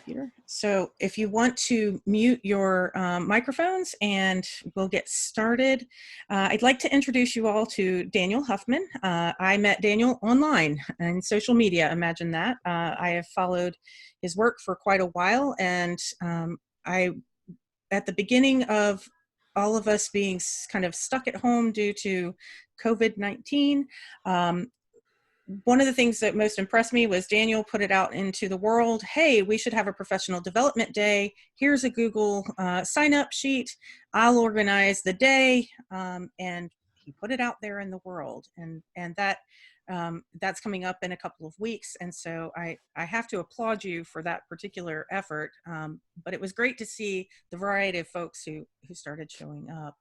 computer. So if you want to mute your microphones, and we'll get started. I'd like to introduce you all to Daniel Huffman. I met Daniel online and social media, imagine that. I have followed his work for quite a while, and at the beginning of all of us being kind of stuck at home due to COVID-19, one of the things that most impressed me was Daniel put it out into the world. Hey, we should have a professional development day. Here's a Google sign up sheet. I'll organize the day. And he put it out there in the world. And that's coming up in a couple of weeks. And so I have to applaud you for that particular effort. But it was great to see the variety of folks who started showing up.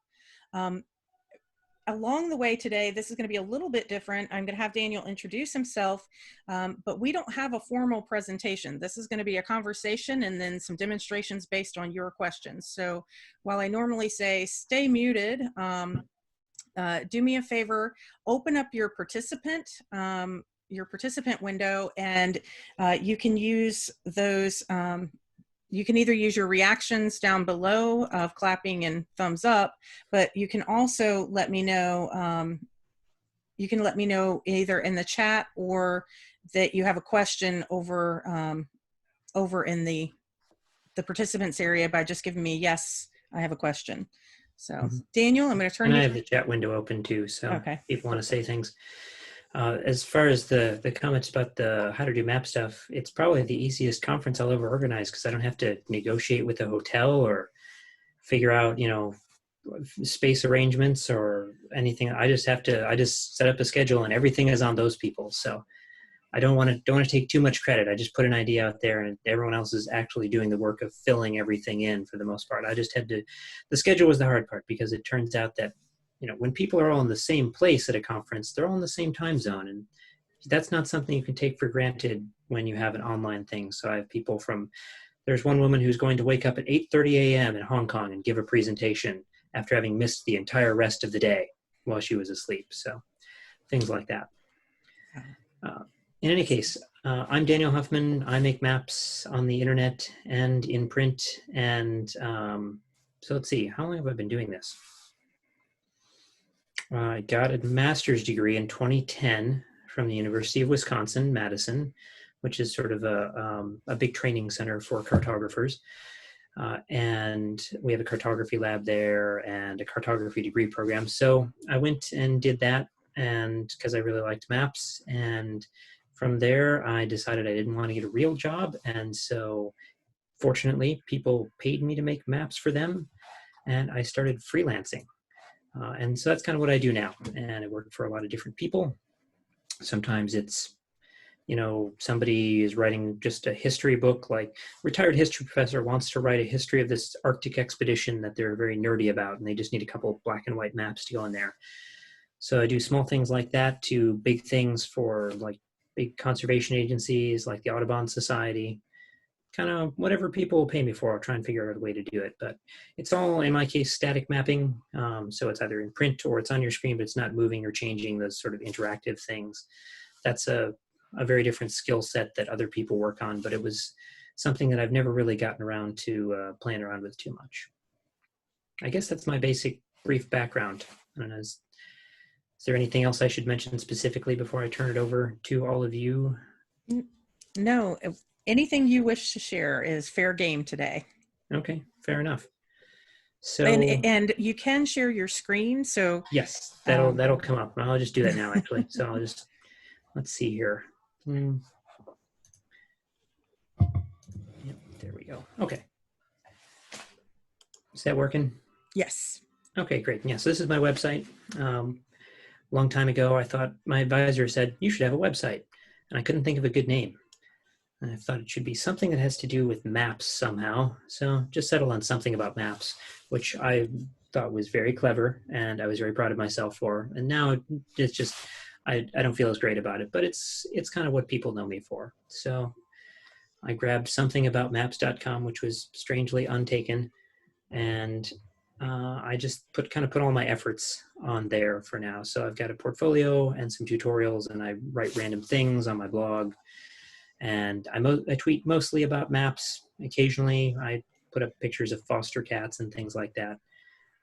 Along the way today, this is going to be a little bit different. I'm going to have Daniel introduce himself, but we don't have a formal presentation. This is going to be a conversation and then some demonstrations based on your questions. So while I normally say stay muted, do me a favor, open up your participant window, and you can use those. You can either use your reactions down below of clapping and thumbs up, but you can also let me know, either in the chat or that you have a question over in the participants area by just giving me, yes, I have a question. So Daniel, I'm going to turn and you. I have the chat window open too, so okay. If people want to say things. As far as the comments about the how to do map stuff, it's probably the easiest conference I'll ever organize because I don't have to negotiate with a hotel or figure out, space arrangements or anything. I just set up a schedule and everything is on those people. So I don't want to take too much credit. I just put an idea out there and everyone else is actually doing the work of filling everything in for the most part. The schedule was the hard part because it turns out that when people are all in the same place at a conference, they're all in the same time zone. And that's not something you can take for granted when you have an online thing. So I have people there's one woman who's going to wake up at 8:30 a.m. in Hong Kong and give a presentation after having missed the entire rest of the day while she was asleep. So things like that. In any case, I'm Daniel Huffman. I make maps on the internet and in print. And so let's see, how long have I been doing this? I got a master's degree in 2010 from the University of Wisconsin, Madison, which is sort of a big training center for cartographers. And we have a cartography lab there and a cartography degree program. So I went and did that, and because I really liked maps. And from there, I decided I didn't want to get a real job. And so fortunately, people paid me to make maps for them, and I started freelancing. And so that's kind of what I do now. And I work for a lot of different people. Sometimes it's, somebody is writing just a history book, like retired history professor wants to write a history of this Arctic expedition that they're very nerdy about, and they just need a couple of black and white maps to go in there. So I do small things like that to big things for like big conservation agencies like the Audubon Society. Kind of whatever people will pay me for, I'll try and figure out a way to do it. But it's all, in my case, static mapping. So it's either in print or it's on your screen, but it's not moving or changing those sort of interactive things. That's a very different skill set that other people work on, but it was something that I've never really gotten around to playing around with too much. I guess that's my basic brief background. I don't know, is there anything else I should mention specifically before I turn it over to all of you? No. Anything you wish to share is fair game today. Okay, fair enough. So and you can share your screen. So yes, that'll come up. I'll just do that now actually. So I'll just, let's see here. Yep, there we go. Okay. Is that working? Yes. Okay, great. Yeah, so this is my website. Long time ago, I thought my advisor said, you should have a website. And I couldn't think of a good name. And I thought it should be something that has to do with maps somehow. So just settle on something about maps, which I thought was very clever and I was very proud of myself for. And now it's just, I don't feel as great about it, but it's kind of what people know me for. So I grabbed something about maps.com, which was strangely untaken. And I just put all my efforts on there for now. So I've got a portfolio and some tutorials, and I write random things on my blog. And I tweet mostly about maps, Occasionally, I put up pictures of foster cats and things like that.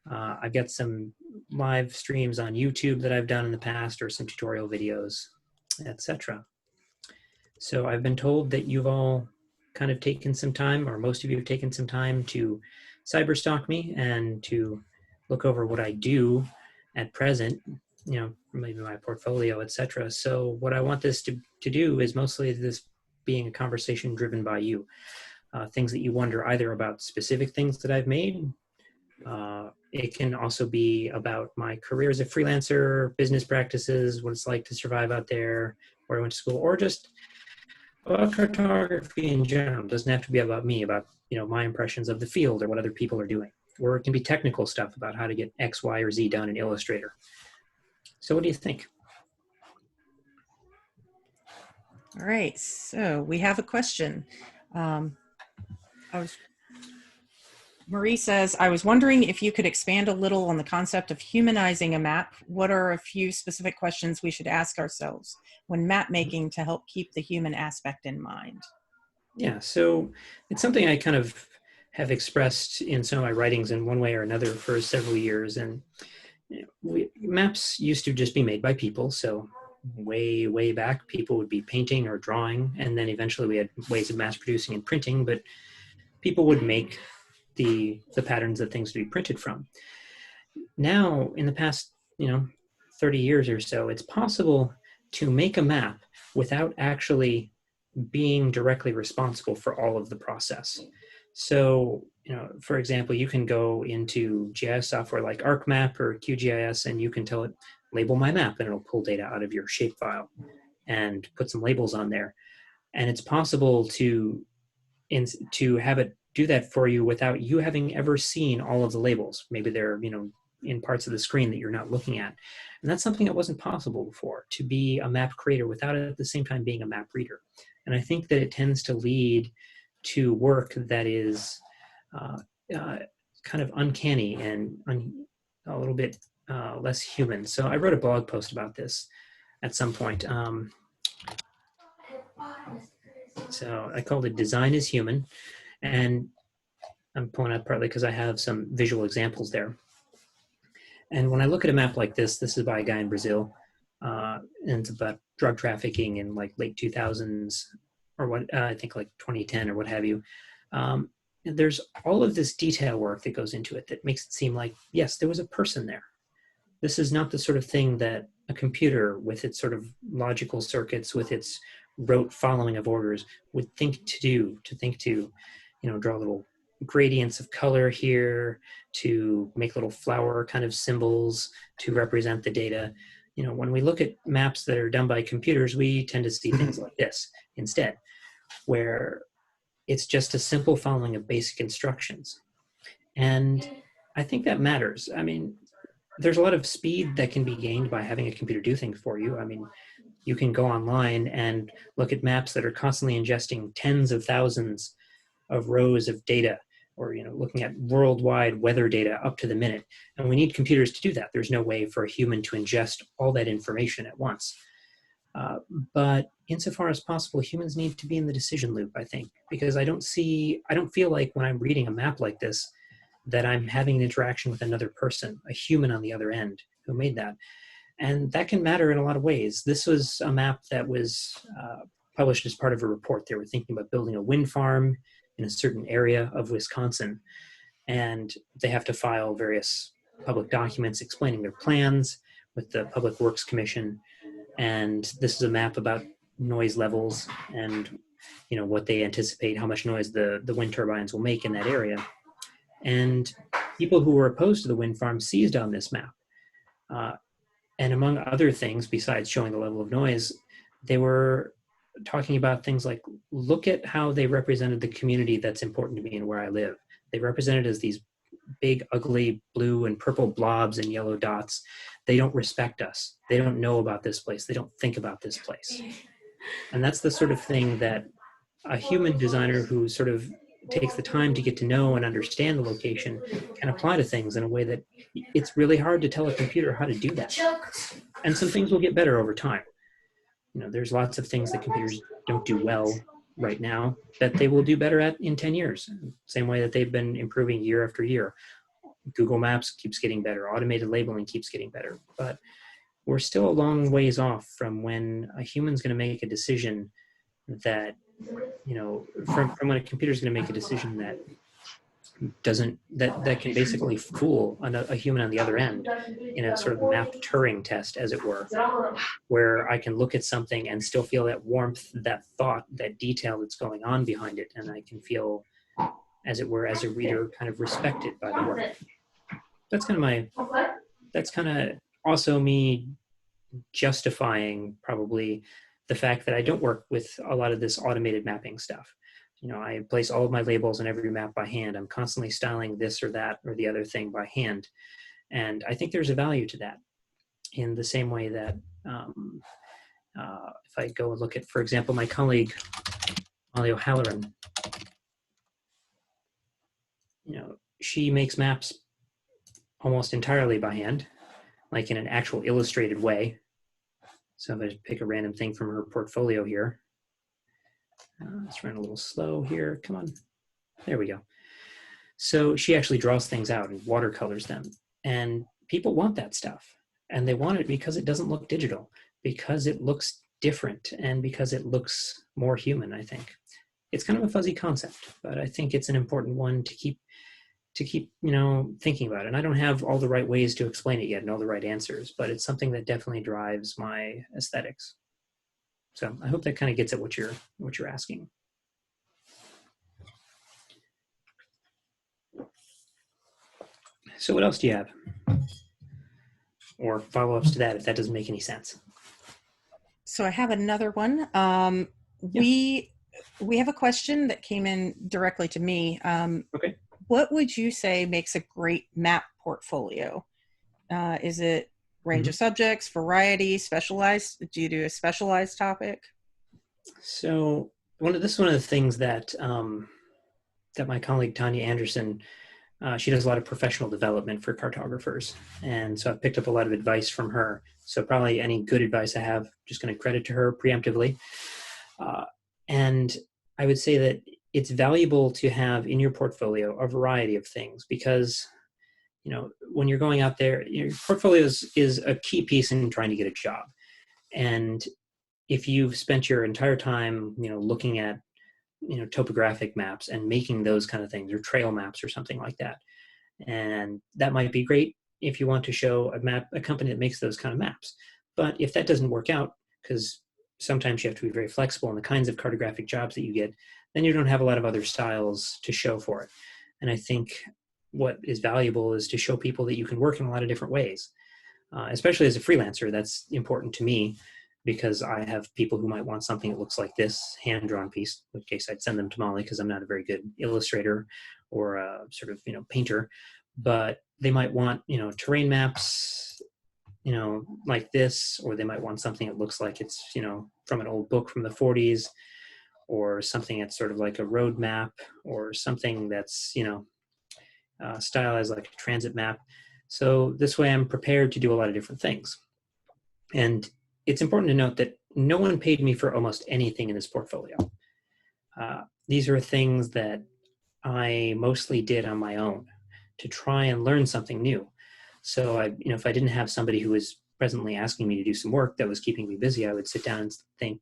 I've got some live streams on YouTube that I've done in the past, or some tutorial videos, etc. So I've been told that you've all kind of taken some time, or most of you have taken some time to cyberstalk me and to look over what I do at present, maybe my portfolio, etc. So what I want this to do is mostly this being a conversation driven by you. Things that you wonder either about specific things that I've made. It can also be about my career as a freelancer, business practices, what it's like to survive out there, where I went to school, or just about cartography in general. It doesn't have to be about me, about my impressions of the field or what other people are doing. Or it can be technical stuff about how to get X, Y, or Z done in Illustrator. So what do you think? All right, so we have a question. Marie says, I was wondering if you could expand a little on the concept of humanizing a map. What are a few specific questions we should ask ourselves when map making to help keep the human aspect in mind? Yeah, so it's something I kind of have expressed in some of my writings in one way or another for several years. And maps used to just be made by people. So way back, people would be painting or drawing, and then eventually we had ways of mass producing and printing, but people would make the patterns that things would be printed from. Now, in the past 30 years or so, it's possible to make a map without actually being directly responsible for all of the process. So, for example, you can go into GIS software like ArcMap or QGIS, and you can tell it, label my map, and it'll pull data out of your shapefile and put some labels on there. And it's possible to have it do that for you without you having ever seen all of the labels. Maybe they're, in parts of the screen that you're not looking at. And that's something that wasn't possible before, to be a map creator without at the same time being a map reader. And I think that it tends to lead to work that is kind of uncanny and a little bit less human. So I wrote a blog post about this at some point. So I called it Design is Human. And I'm pulling out partly because I have some visual examples there. And when I look at a map like this is by a guy in Brazil, and it's about drug trafficking in like late 2000s, or what I think like 2010 or what have you. And there's all of this detail work that goes into it that makes it seem like, yes, there was a person there. This is not the sort of thing that a computer with its sort of logical circuits, with its rote following of orders, would think to draw little gradients of color here, to make little flower kind of symbols to represent the data. When we look at maps that are done by computers, we tend to see things like this instead, where it's just a simple following of basic instructions. And I think that matters. I mean, there's a lot of speed that can be gained by having a computer do things for you. I mean, you can go online and look at maps that are constantly ingesting tens of thousands of rows of data, or looking at worldwide weather data up to the minute. And we need computers to do that. There's no way for a human to ingest all that information at once. But insofar as possible, humans need to be in the decision loop, I think, because I don't feel like when I'm reading a map like this that I'm having an interaction with another person, a human on the other end who made that. And that can matter in a lot of ways. This was a map that was published as part of a report. They were thinking about building a wind farm in a certain area of Wisconsin, and they have to file various public documents explaining their plans with the Public Works Commission. And this is a map about noise levels and what they anticipate, how much noise the wind turbines will make in that area. And people who were opposed to the wind farm seized on this map. And among other things, besides showing the level of noise, they were talking about things like, look at how they represented the community that's important to me and where I live. They represented as these big, ugly blue and purple blobs and yellow dots. They don't respect us. They don't know about this place. They don't think about this place. And that's the sort of thing that a human designer who sort of takes the time to get to know and understand the location can apply to things in a way that it's really hard to tell a computer how to do that. And some things will get better over time. There's lots of things that computers don't do well, right now that they will do better at in 10 years. Same way that they've been improving year after year. Google Maps keeps getting better. Automated labeling keeps getting better. But we're still a long ways off from when a human's going to make a decision that, from when a computer's going to make a decision that that can basically fool a human on the other end in a sort of map Turing test, as it were, where I can look at something and still feel that warmth, that thought, that detail that's going on behind it, and I can feel, as it were, as a reader, kind of respected by the work. That's kind of also me justifying probably the fact that I don't work with a lot of this automated mapping stuff. I place all of my labels on every map by hand. I'm constantly styling this or that or the other thing by hand. And I think there's a value to that, in the same way that if I go and look at, for example, my colleague, Molly O'Halloran, she makes maps almost entirely by hand, like in an actual illustrated way. So if I just pick a random thing from her portfolio here, let's run a little slow here. Come on. There we go. So she actually draws things out and watercolors them. And people want that stuff. And they want it because it doesn't look digital, because it looks different, and because it looks more human, I think. It's kind of a fuzzy concept, but I think it's an important one to keep thinking about it. And I don't have all the right ways to explain it yet and all the right answers, but it's something that definitely drives my aesthetics. So I hope that kind of gets at what you're asking. So what else do you have? Or follow-ups to that, if that doesn't make any sense. So I have another one. We have a question that came in directly to me. Okay. What would you say makes a great map portfolio? Is it range of subjects, variety, specialized? Do you do a specialized topic? So this is one of the things that that my colleague Tanya Anderson, she does a lot of professional development for cartographers, and so I've picked up a lot of advice from her. So probably any good advice I have, just going to credit to her preemptively. And I would say that it's valuable to have in your portfolio a variety of things, because when you're going out there, your portfolio is a key piece in trying to get a job. And if you've spent your entire time, looking at, topographic maps and making those kind of things, or trail maps or something like that, and that might be great if you want to show a company that makes those kind of maps. But if that doesn't work out, because sometimes you have to be very flexible in the kinds of cartographic jobs that you get, then you don't have a lot of other styles to show for it. And I think what is valuable is to show people that you can work in a lot of different ways. Especially as a freelancer, that's important to me, because I have people who might want something that looks like this hand-drawn piece, in which case I'd send them to Molly, because I'm not a very good illustrator or a sort of, painter. But they might want, terrain maps, like this, or they might want something that looks like it's, from an old book from the 40s, or something that's sort of like a road map, or something that's, stylized like a transit map. So this way I'm prepared to do a lot of different things. And it's important to note that no one paid me for almost anything in this portfolio. These are things that I mostly did on my own to try and learn something new. So if I didn't have somebody who was presently asking me to do some work that was keeping me busy, I would sit down and think,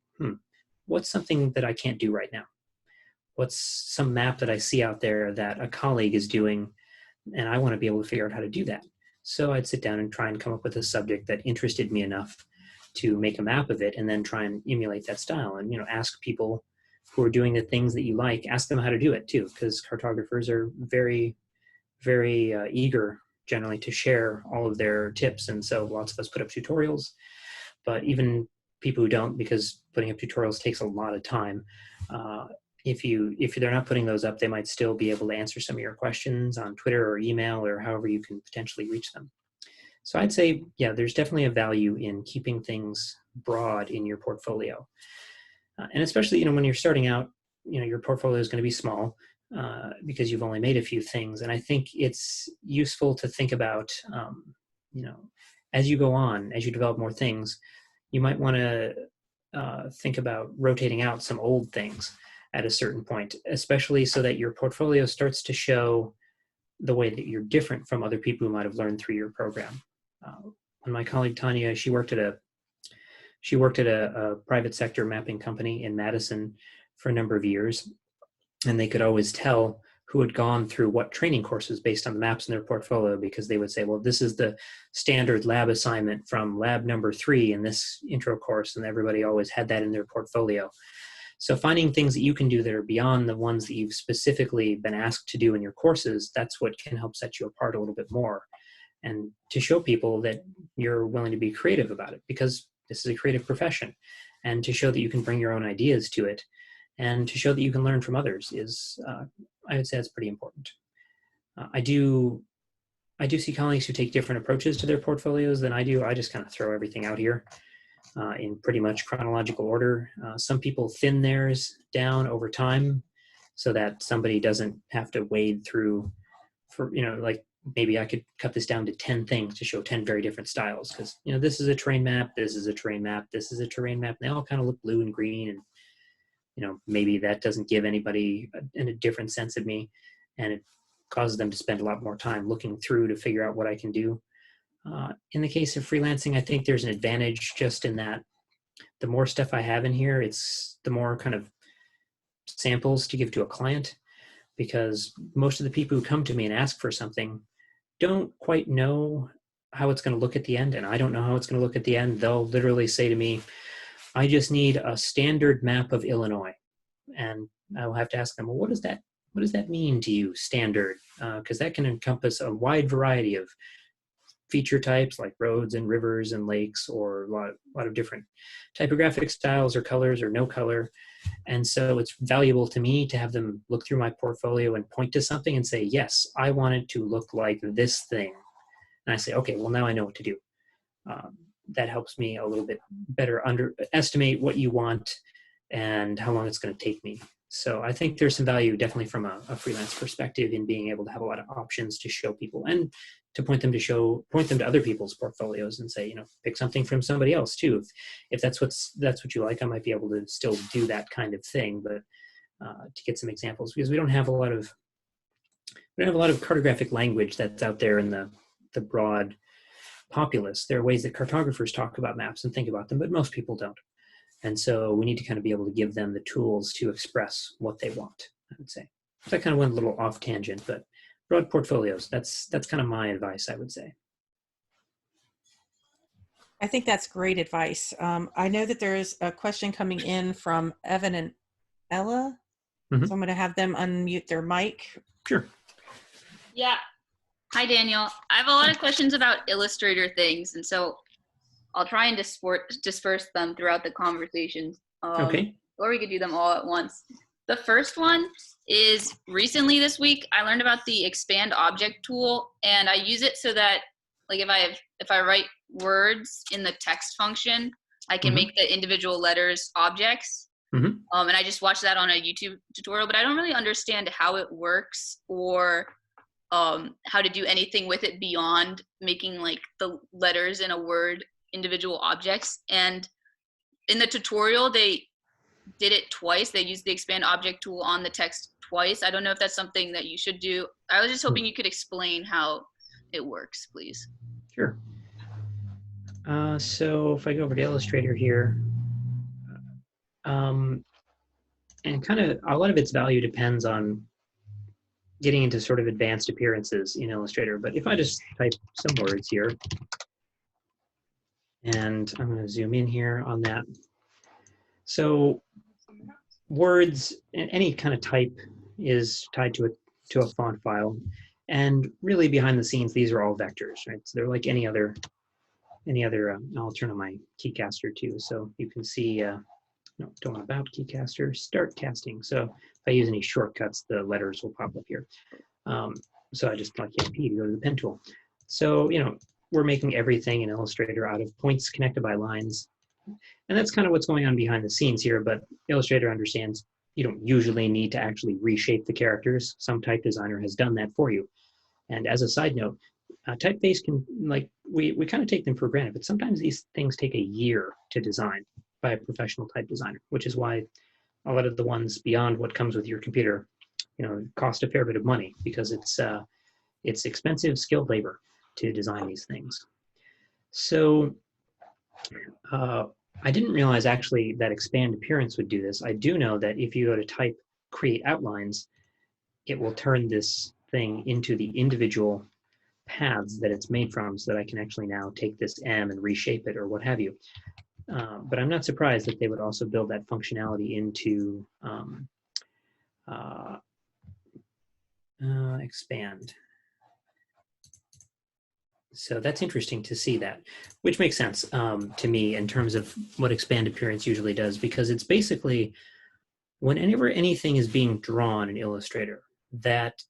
what's something that I can't do right now? What's some map that I see out there that a colleague is doing, and I want to be able to figure out how to do that? So I'd sit down and try and come up with a subject that interested me enough to make a map of it, and then try and emulate that style, and ask people who are doing the things that you like, ask them how to do it too, because cartographers are very, very eager generally to share all of their tips. And so lots of us put up tutorials, but even people who don't, because putting up tutorials takes a lot of time, if they're not putting those up, they might still be able to answer some of your questions on Twitter or email, or however you can potentially reach them. So I'd say, yeah, there's definitely a value in keeping things broad in your portfolio. And especially, when you're starting out, your portfolio is going to be small because you've only made a few things. And I think it's useful to think about, as you go on, as you develop more things, you might want to think about rotating out some old things. at a certain point, especially so that your portfolio starts to show the way that you're different from other people who might have learned through your program. And my colleague Tanya, she worked at a private sector mapping company in Madison for a number of years, and they could always tell who had gone through what training courses based on the maps in their portfolio, because they would say, well, this is the standard lab assignment from lab number 3 in this intro course, and everybody always had that in their portfolio. So finding things that you can do that are beyond the ones that you've specifically been asked to do in your courses, that's what can help set you apart a little bit more. And to show people that you're willing to be creative about it, because this is a creative profession, and to show that you can bring your own ideas to it, and to show that you can learn from others is, I would say that's pretty important. I do see colleagues who take different approaches to their portfolios than I do. I just kind of throw everything out here in pretty much chronological order. Some people thin theirs down over time so that somebody doesn't have to wade through for, like maybe I could cut this down to 10 things to show 10 very different styles, because, this is a terrain map, this is a terrain map, this is a terrain map, and they all kind of look blue and green, and maybe that doesn't give anybody a different sense of me, and it causes them to spend a lot more time looking through to figure out what I can do. In the case of freelancing, I think there's an advantage just in that the more stuff I have in here, it's the more kind of samples to give to a client, because most of the people who come to me and ask for something don't quite know how it's going to look at the end, and I don't know how it's going to look at the end. They'll literally say to me, I just need a standard map of Illinois. And I'll have to ask them, well, what does that mean to you, standard? Because that can encompass a wide variety of feature types like roads and rivers and lakes, or a lot of different typographic styles or colors or no color. And so it's valuable to me to have them look through my portfolio and point to something and say, yes, I want it to look like this thing. And I say, okay, well, now I know what to do. That helps me a little bit better estimate what you want and how long it's going to take me. So I think there's some value definitely from a freelance perspective in being able to have a lot of options to show people, and to point them to other people's portfolios and say, pick something from somebody else too. If that's what you like, I might be able to still do that kind of thing, but to get some examples, because we don't have a lot of cartographic language that's out there in the broad populace. There are ways that cartographers talk about maps and think about them, but most people don't. And so we need to kind of be able to give them the tools to express what they want, I would say. So I kind of went a little off tangent, but broad portfolios, that's kind of my advice, I would say. I think that's great advice. I know that there is a question coming in from Evan and Ella. Mm-hmm. So I'm going to have them unmute their mic. Sure. Yeah. Hi, Daniel. I have a lot of questions about Illustrator things, and so I'll try and disperse them throughout the conversation. Okay. Or we could do them all at once. The first one is, recently this week, I learned about the expand object tool, and I use it so that, like, if I write words in the text function, I can make the individual letters objects. And I just watched that on a YouTube tutorial, but I don't really understand how it works, or how to do anything with it beyond making like the letters in a word individual objects. And in the tutorial, they did it twice. They used the expand object tool on the text twice. I don't know if that's something that you should do. I was just hoping you could explain how it works, please. Sure. So if I go over to Illustrator here, and kind of a lot of its value depends on getting into sort of advanced appearances in Illustrator. But if I just type some words here, and I'm going to zoom in here on that. So words, any kind of type is tied to a font file. And really behind the scenes, these are all vectors, right? So they're like any other, I'll turn on my keycaster too. So you can see, no, don't want about keycaster, start casting. So if I use any shortcuts, the letters will pop up here. So I just like P to go to the pen tool. So, we're making everything in Illustrator out of points connected by lines. And that's kind of what's going on behind the scenes here, but Illustrator understands you don't usually need to actually reshape the characters. Some type designer has done that for you. And as a side note, typeface can, like, we kind of take them for granted, but sometimes these things take a year to design by a professional type designer, which is why a lot of the ones beyond what comes with your computer, cost a fair bit of money because it's expensive skilled labor to design these things. So I didn't realize actually that expand appearance would do this. I do know that if you go to type create outlines, it will turn this thing into the individual paths that it's made from, so that I can actually now take this M and reshape it or what have you. But I'm not surprised that they would also build that functionality into expand. So that's interesting to see that, which makes sense to me in terms of what expand appearance usually does, because it's basically whenever anything is being drawn in Illustrator that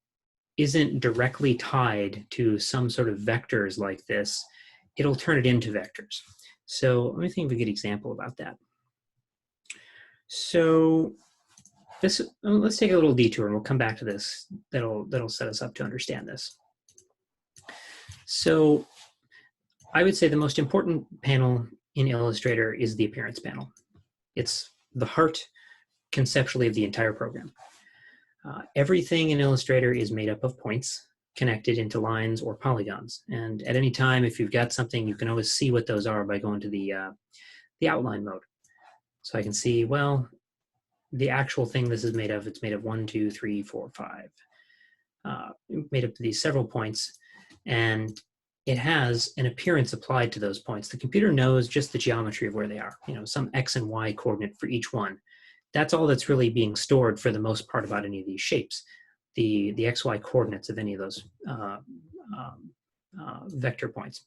isn't directly tied to some sort of vectors like this, it'll turn it into vectors. So let me think of a good example about that. So let's take a little detour and we'll come back to this. That'll set us up to understand this. So I would say the most important panel in Illustrator is the appearance panel. It's the heart conceptually of the entire program. Everything in Illustrator is made up of points connected into lines or polygons. And at any time, if you've got something, you can always see what those are by going to the outline mode. So I can see, well, the actual thing this is made of, it's made of 1, 2, 3, 4, 5. Made up of these several points. And it has an appearance applied to those points. The computer knows just the geometry of where they are, some X and Y coordinate for each one. That's all that's really being stored for the most part about any of these shapes, the XY coordinates of any of those vector points.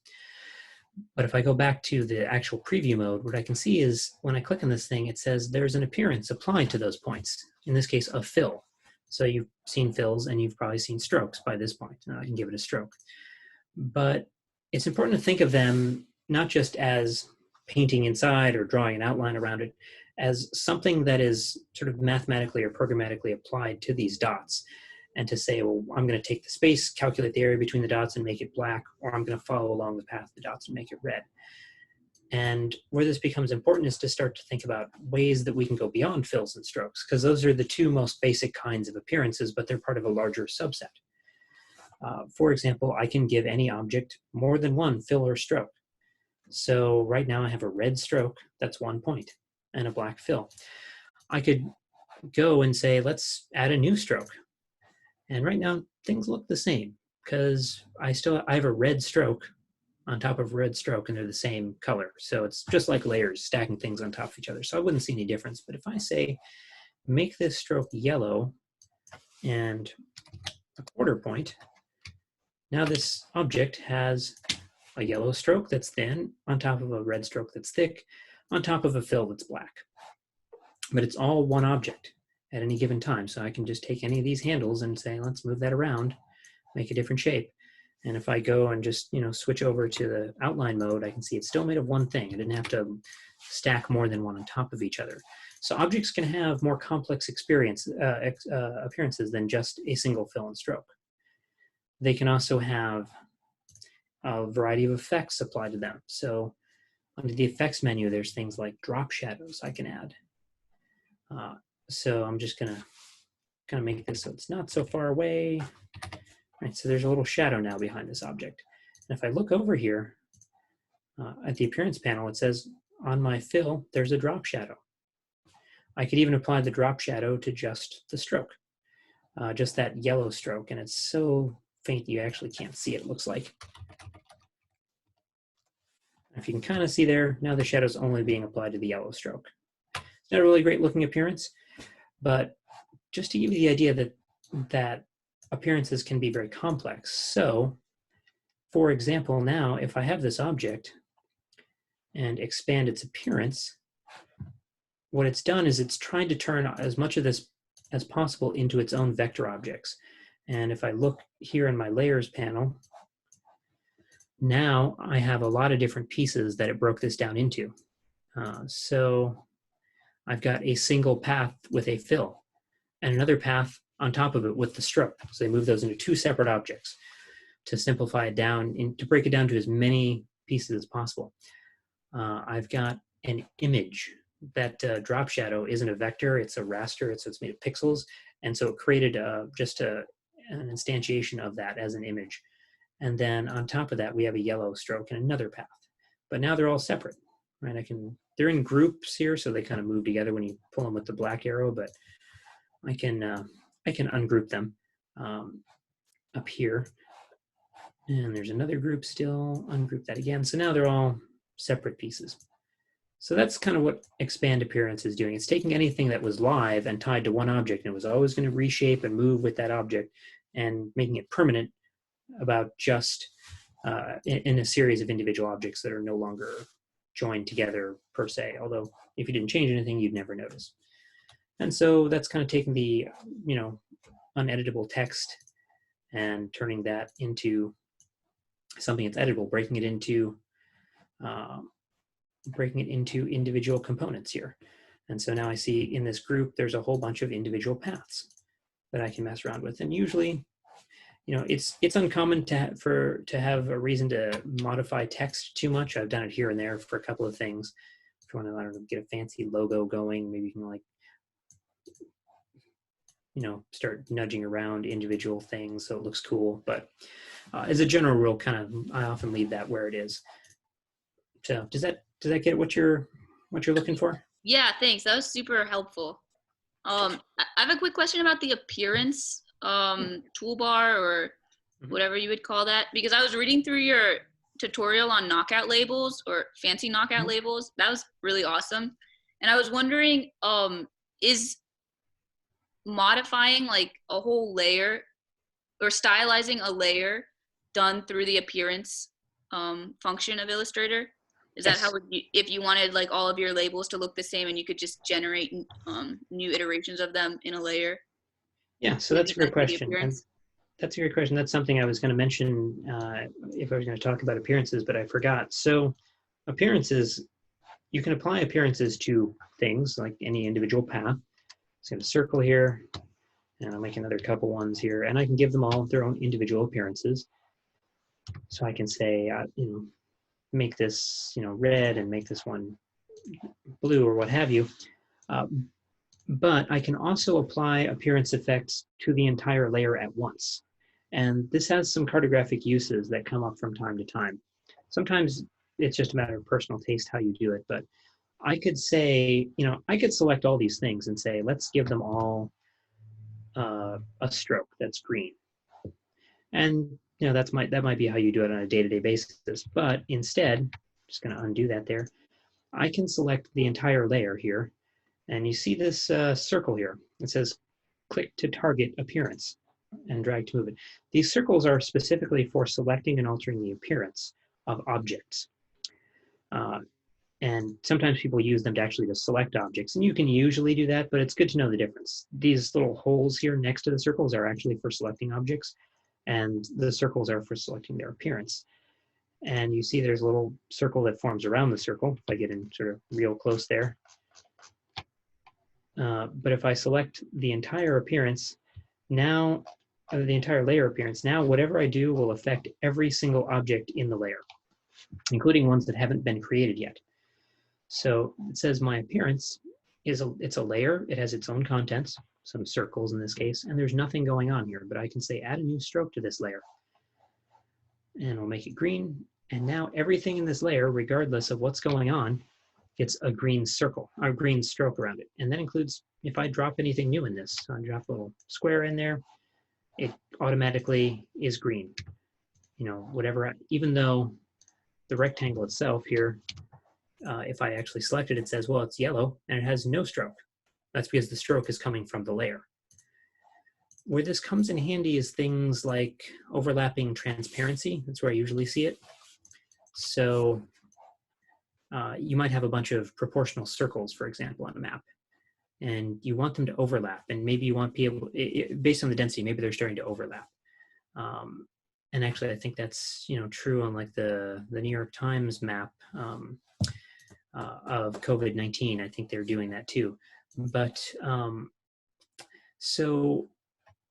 But if I go back to the actual preview mode, what I can see is when I click on this thing, it says there's an appearance applied to those points, in this case, a fill. So you've seen fills and you've probably seen strokes by this point. I can give it a stroke. But it's important to think of them not just as painting inside or drawing an outline around it, as something that is sort of mathematically or programmatically applied to these dots. And to say, well, I'm going to take the space, calculate the area between the dots and make it black, or I'm going to follow along the path of the dots and make it red. And where this becomes important is to start to think about ways that we can go beyond fills and strokes, because those are the two most basic kinds of appearances, but they're part of a larger subset. For example, I can give any object more than one fill or stroke. So right now I have a red stroke, that's 1 point, and a black fill. I could go and say, let's add a new stroke. And right now things look the same because I have a red stroke on top of red stroke and they're the same color. So it's just like layers stacking things on top of each other. So I wouldn't see any difference. But if I say, make this stroke yellow and a quarter point, now this object has a yellow stroke that's thin on top of a red stroke that's thick on top of a fill that's black. But it's all one object at any given time. So I can just take any of these handles and say, let's move that around, make a different shape. And if I go and just, switch over to the outline mode, I can see it's still made of one thing. I didn't have to stack more than one on top of each other. So objects can have more complex appearances than just a single fill and stroke. They can also have a variety of effects applied to them. So under the effects menu, there's things like drop shadows I can add. So I'm just gonna kind of make this so it's not so far away. Right, so there's a little shadow now behind this object. And if I look over here at the appearance panel, it says on my fill, there's a drop shadow. I could even apply the drop shadow to just the stroke, just that yellow stroke. And it's so faint you actually can't see it, looks like. If you can kind of see there, now the shadow's only being applied to the yellow stroke. It's not a really great looking appearance, but just to give you the idea that appearances can be very complex. So, for example, now if I have this object and expand its appearance, what it's done is it's trying to turn as much of this as possible into its own vector objects. And if I look here in my layers panel, now I have a lot of different pieces that it broke this down into. So I've got a single path with a fill and another path on top of it with the stroke. So they move those into two separate objects to simplify it down, to break it down to as many pieces as possible. I've got an image drop shadow isn't a vector, it's a raster, so it's made of pixels. And so it created just an instantiation of that as an image. And then on top of that, we have a yellow stroke and another path. But now they're all separate, right? They're in groups here, so they kind of move together when you pull them with the black arrow, but I can ungroup them up here. And there's another group still, ungroup that again. So now they're all separate pieces. So that's kind of what expand appearance is doing. It's taking anything that was live and tied to one object, and it was always going to reshape and move with that object, and making it permanent about just in a series of individual objects that are no longer joined together per se. Although if you didn't change anything, you'd never notice. And so that's kind of taking the uneditable text and turning that into something that's editable, breaking it into individual components here. And so now I see in this group, there's a whole bunch of individual paths that I can mess around with. And usually, it's uncommon to have a reason to modify text too much. I've done it here and there for a couple of things. If you want to, I don't know, get a fancy logo going, maybe you can start nudging around individual things so it looks cool. But as a general rule, I often leave that where it is. So does that get what you're looking for? Yeah, thanks. That was super helpful. I have a quick question about the appearance toolbar, or whatever you would call that, because I was reading through your tutorial on knockout labels, or fancy knockout labels. That was really awesome. And I was wondering, is modifying like a whole layer or stylizing a layer done through the appearance function of Illustrator? Is that how if you wanted like all of your labels to look the same and you could just generate new iterations of them in a layer? Yeah, so that's a great question. That's a great question. That's something I was going to mention if I was going to talk about appearances, but I forgot. So appearances, you can apply appearances to things like any individual path. So I have a circle here, and I'll make another couple ones here, and I can give them all their own individual appearances. So I can say, make this, red, and make this one blue, or what have you. But I can also apply appearance effects to the entire layer at once. And this has some cartographic uses that come up from time to time. Sometimes it's just a matter of personal taste how you do it, but I could say, I could select all these things and say, let's give them all a stroke that's green. And that might be how you do it on a day-to-day basis. But instead, just going to undo that there, I can select the entire layer here. And you see this circle here. It says, click to target appearance, and drag to move it. These circles are specifically for selecting and altering the appearance of objects. And sometimes people use them to actually just select objects. And you can usually do that, but it's good to know the difference. These little holes here next to the circles are actually for selecting objects, and the circles are for selecting their appearance. And you see there's a little circle that forms around the circle, if I get in sort of real close there. But if I select the entire appearance, now, the entire layer appearance, now whatever I do will affect every single object in the layer, including ones that haven't been created yet. So it says my appearance it's a layer, it has its own contents, some circles in this case, and there's nothing going on here, but I can say add a new stroke to this layer. And I'll make it green, and now everything in this layer, regardless of what's going on, gets a green circle, or a green stroke around it. And that includes if I drop anything new in this. So I drop a little square in there, it automatically is green. Whatever, even though the rectangle itself here, if I actually select it, it says, well, it's yellow and it has no stroke. That's because the stroke is coming from the layer. Where this comes in handy is things like overlapping transparency. That's where I usually see it. So you might have a bunch of proportional circles, for example, on a map, and you want them to overlap. And maybe you want people, based on the density, maybe they're starting to overlap. And actually, I think that's true on like the New York Times map of COVID-19. I think they're doing that too. But so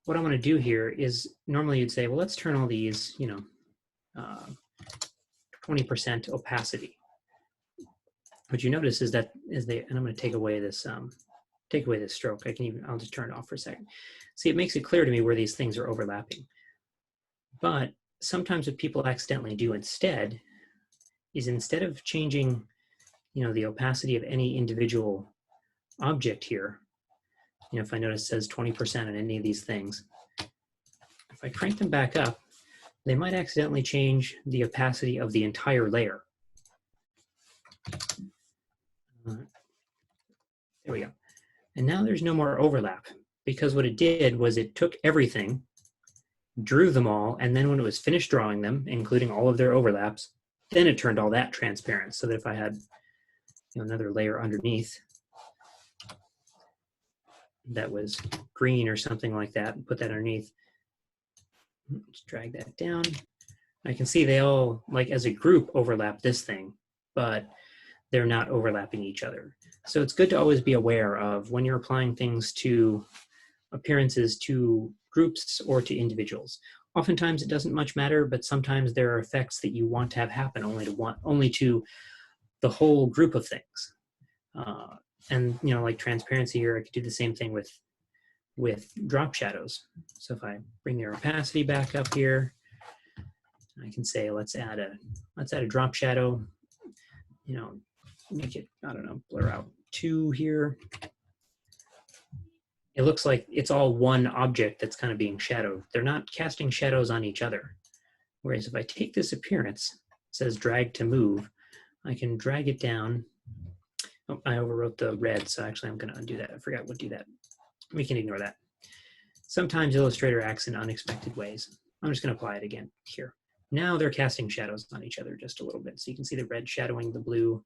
what I want to do here is, normally you'd say, well, let's turn all these 20% opacity. what you notice is that and I'm going to take away this stroke. I'll just turn it off for a second. See, it makes it clear to me where these things are overlapping. But sometimes what people accidentally do instead is, instead of changing, the opacity of any individual object here, if I notice it says 20% on any of these things, if I crank them back up, they might accidentally change the opacity of the entire layer. There we go. And now there's no more overlap, because what it did was it took everything, drew them all, and then when it was finished drawing them, including all of their overlaps, then it turned all that transparent, so that if I had another layer underneath that was green or something like that, and put that underneath, just drag that down, I can see they all, like as a group, overlap this thing, but they're not overlapping each other. So it's good to always be aware of when you're applying things to appearances to groups or to individuals. Oftentimes it doesn't much matter, but sometimes there are effects that you want to have happen only to the whole group of things. And like transparency here, I could do the same thing with drop shadows. So if I bring their opacity back up here, I can say let's add a drop shadow. Make it, I don't know, blur out 2 here. It looks like it's all one object that's kind of being shadowed. They're not casting shadows on each other. Whereas if I take this appearance, it says drag to move, I can drag it down. Oh, I overwrote the red, so actually I'm going to undo that. I forgot to do that. We can ignore that. Sometimes Illustrator acts in unexpected ways. I'm just going to apply it again here. Now they're casting shadows on each other just a little bit. So you can see the red shadowing the blue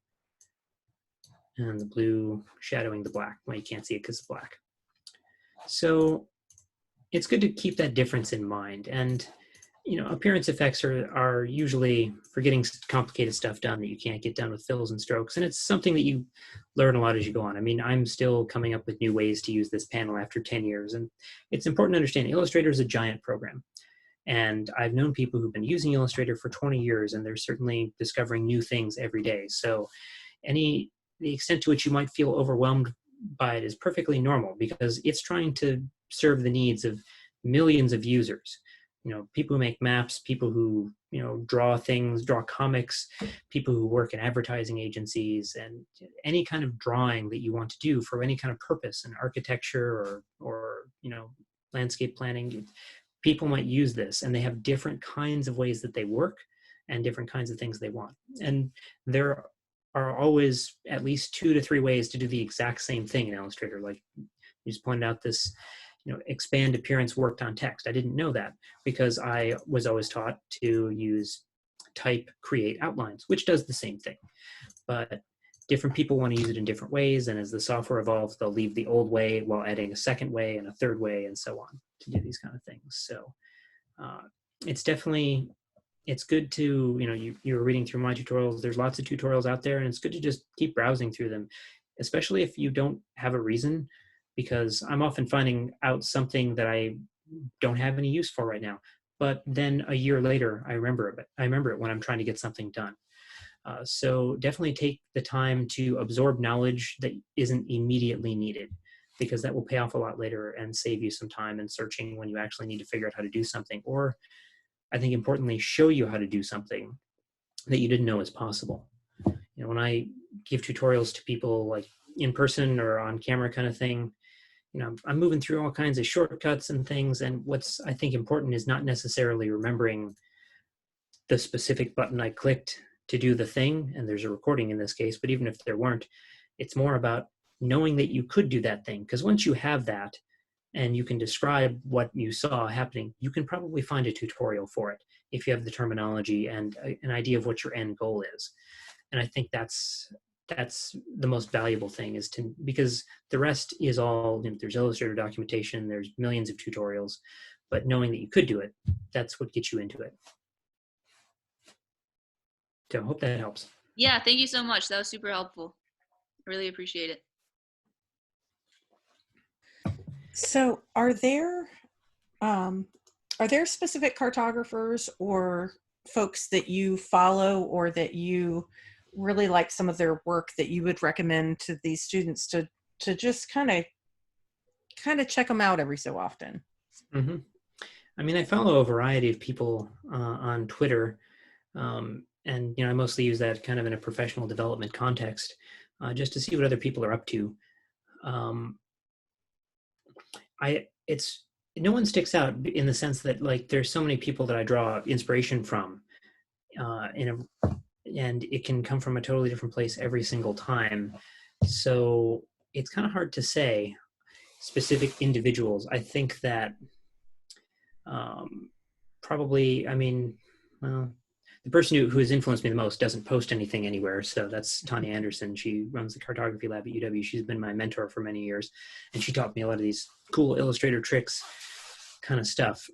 and the blue shadowing the black. Well, you can't see it because it's black. So it's good to keep that difference in mind. And appearance effects are usually for getting complicated stuff done that you can't get done with fills and strokes. And it's something that you learn a lot as you go on. I mean, I'm still coming up with new ways to use this panel after 10 years. And it's important to understand Illustrator is a giant program. And I've known people who've been using Illustrator for 20 years, and they're certainly discovering new things every day. So the extent to which you might feel overwhelmed by it is perfectly normal, because it's trying to serve the needs of millions of users. People who make maps, people who, draw comics, people who work in advertising agencies, and any kind of drawing that you want to do for any kind of purpose in architecture or landscape planning. People might use this, and they have different kinds of ways that they work and different kinds of things they want. And there are always at least 2 to 3 ways to do the exact same thing in Illustrator. Like you just pointed out, this expand appearance worked on text. I didn't know that, because I was always taught to use type create outlines, which does the same thing. But different people want to use it in different ways, and as the software evolves, they'll leave the old way while adding a second way and a third way and so on to do these kind of things. So it's good to, you were reading through my tutorials, there's lots of tutorials out there, and it's good to just keep browsing through them, especially if you don't have a reason, because I'm often finding out something that I don't have any use for right now. But then a year later, I remember it when I'm trying to get something done. So definitely take the time to absorb knowledge that isn't immediately needed, because that will pay off a lot later and save you some time in searching when you actually need to figure out how to do something. Or I think importantly, show you how to do something that you didn't know was possible. When I give tutorials to people, like in person or on camera kind of thing, I'm moving through all kinds of shortcuts and things. And what's, I think, important is not necessarily remembering the specific button I clicked to do the thing, and there's a recording in this case, but even if there weren't, it's more about knowing that you could do that thing. Because once you have that and you can describe what you saw happening, you can probably find a tutorial for it if you have the terminology and an idea of what your end goal is. And I think that's the most valuable thing, because the rest is all, there's Illustrator documentation, there's millions of tutorials, but knowing that you could do it, that's what gets you into it. So I hope that helps. Yeah, thank you so much. That was super helpful. I really appreciate it. So are there specific cartographers or folks that you follow or that you really like some of their work that you would recommend to these students to just kind of check them out every so often? Mm-hmm. I mean, I follow a variety of people on Twitter, and I mostly use that kind of in a professional development context, just to see what other people are up to. Um, it's no one sticks out in the sense that like there's so many people that I draw inspiration from, and it can come from a totally different place every single time. So it's kind of hard to say specific individuals. I think that probably, I mean, well, the person who has influenced me the most doesn't post anything anywhere. So that's Tanya Anderson. She runs the cartography lab at UW. She's been my mentor for many years, and she taught me a lot of these cool Illustrator tricks kind of stuff.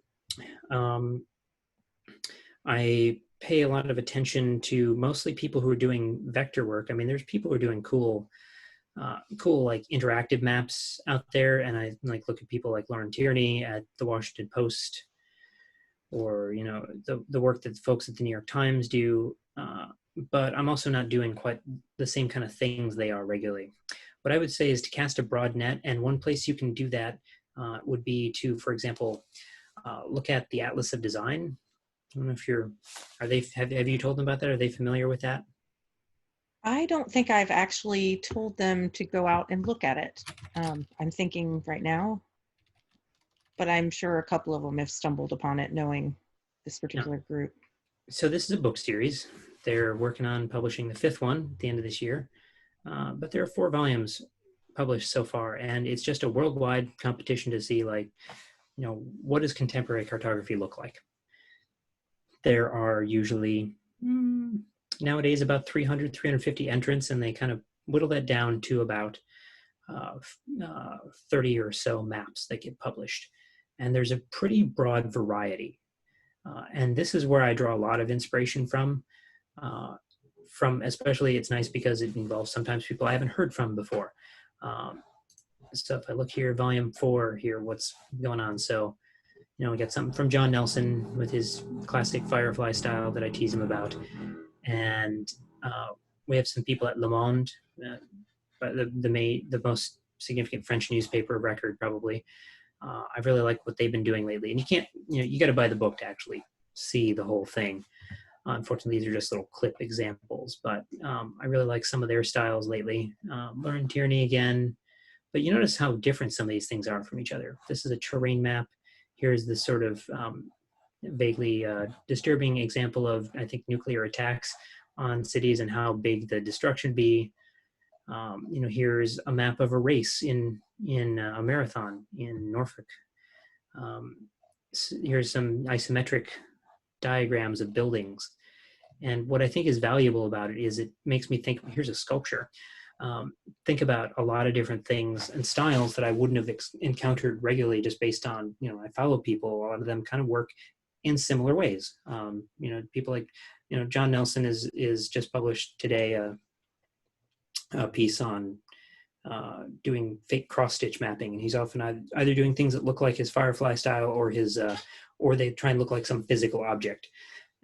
I pay a lot of attention to mostly people who are doing vector work. I mean, there's people who are doing cool like interactive maps out there, and I like look at people like Lauren Tierney at the Washington Post, or the work that folks at the New York Times do. But I'm also not doing quite the same kind of things they are regularly. What I would say is to cast a broad net, and one place you can do that would be to, for example, look at the Atlas of Design. I don't know if have you told them about that? Are they familiar with that? I don't think I've actually told them to go out and look at it. I'm thinking right now, but I'm sure a couple of them have stumbled upon it knowing this particular group. So this is a book series. They're working on publishing the 5th one at the end of this year. But there are 4 volumes published so far, and it's just a worldwide competition to see, like, what does contemporary cartography look like? There are usually nowadays about 300, 350 entrants, and they kind of whittle that down to about 30 or so maps that get published. And there's a pretty broad variety. And this is where I draw a lot of inspiration from. Especially, it's nice because it involves sometimes people I haven't heard from before. So if I look here, volume 4 here, what's going on? So, we got something from John Nelson with his classic Firefly style that I tease him about. And we have some people at Le Monde, the most significant French newspaper of record, probably. I really like what they've been doing lately. And you can't, you got to buy the book to actually see the whole thing. Unfortunately, these are just little clip examples, but I really like some of their styles lately. Lauren Tierney again, but you notice how different some of these things are from each other. This is a terrain map. Here's this sort of vaguely disturbing example of, I think, nuclear attacks on cities and how big the destruction be. Here's a map of a race in a marathon in Norfolk. Here's some isometric diagrams of buildings. And what I think is valuable about it is it makes me think, here's a sculpture. Think about a lot of different things and styles that I wouldn't have encountered regularly just based on, I follow people. A lot of them kind of work in similar ways. People like, John Nelson is just published today a piece on doing fake cross-stitch mapping, and he's often either doing things that look like his Firefly style or his or they try and look like some physical object.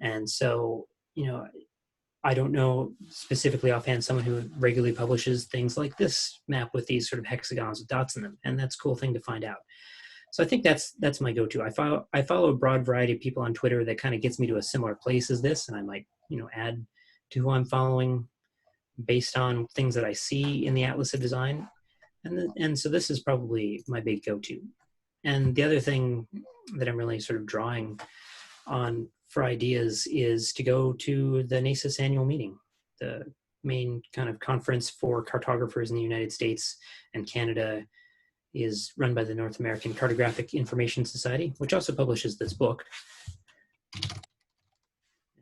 And so, I don't know specifically offhand someone who regularly publishes things like this map with these sort of hexagons with dots in them, and that's a cool thing to find out. So I think that's my go-to. I follow a broad variety of people on Twitter that kind of gets me to a similar place as this, and I might add to who I'm following based on things that I see in the Atlas of Design, and so this is probably my big go-to. And the other thing that I'm really sort of drawing on for ideas is to go to the NACIS annual meeting, the main kind of conference for cartographers in the United States and Canada. Is run by the North American Cartographic Information Society, which also publishes this book.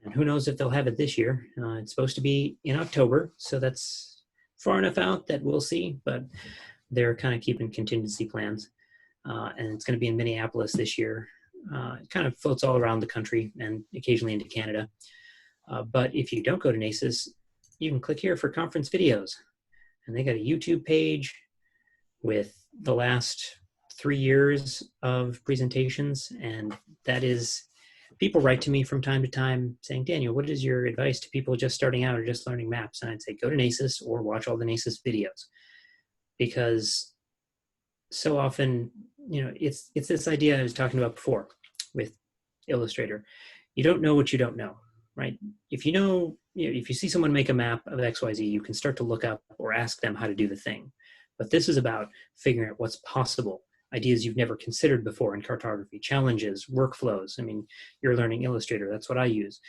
And who knows if they'll have it this year. It's supposed to be in October, so that's far enough out that we'll see, but they're kind of keeping contingency plans. And it's going to be in Minneapolis this year. It kind of floats all around the country and occasionally into Canada. But if you don't go to NACIS, you can click here for conference videos. And they got a YouTube page with the last 3 years of presentations, and that is people write to me from time to time saying, Daniel, what is your advice to people just starting out or just learning maps? And I'd say, go to NASIS or watch all the NASIS videos, because so often, it's this idea I was talking about before with Illustrator. You don't know what you don't know, right? If if you see someone make a map of XYZ, you can start to look up or ask them how to do the thing. But this is about figuring out what's possible, ideas you've never considered before in cartography, challenges, workflows. I mean, you're learning Illustrator. That's what I use.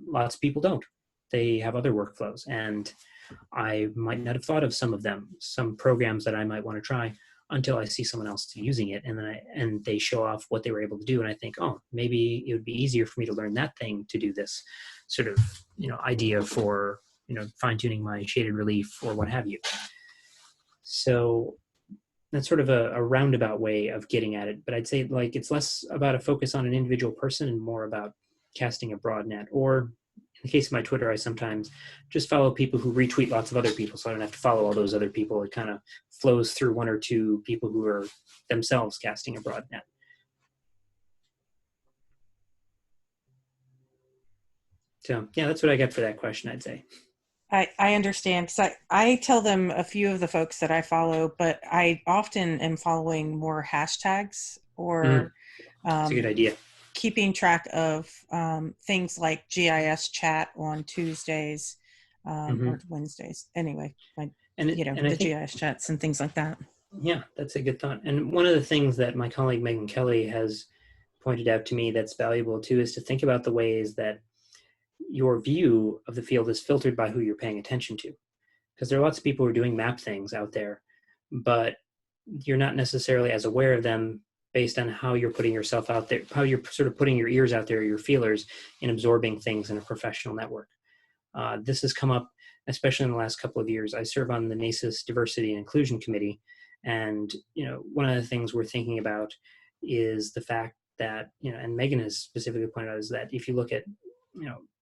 Lots of people don't. They have other workflows, and I might not have thought of some of them, some programs that I might want to try, until I see someone else using it, and they show off what they were able to do, and I think, oh, maybe it would be easier for me to learn that thing to do this sort of idea for fine-tuning my shaded relief or what have you. So that's sort of a roundabout way of getting at it, but I'd say it's less about a focus on an individual person and more about casting a broad net. Or in the case of my Twitter, I sometimes just follow people who retweet lots of other people, so I don't have to follow all those other people. It kind of flows through one or two people who are themselves casting a broad net. So yeah, that's what I get for that question, I'd say. I understand, because I tell them a few of the folks that I follow, but I often am following more hashtags or That's a good idea. Keeping track of things like GIS chat on Tuesdays or Wednesdays. Anyway, the GIS chats and things like that. Yeah, that's a good thought. And one of the things that my colleague Megan Kelly has pointed out to me that's valuable too is to think about the ways that your view of the field is filtered by who you're paying attention to. Because there are lots of people who are doing map things out there, but you're not necessarily as aware of them based on how you're putting yourself out there, how you're sort of putting your ears out there, your feelers, in absorbing things in a professional network. This has come up, especially in the last couple of years. I serve on the NASIS Diversity and Inclusion Committee, and one of the things we're thinking about is the fact that and Megan has specifically pointed out, is that if you look at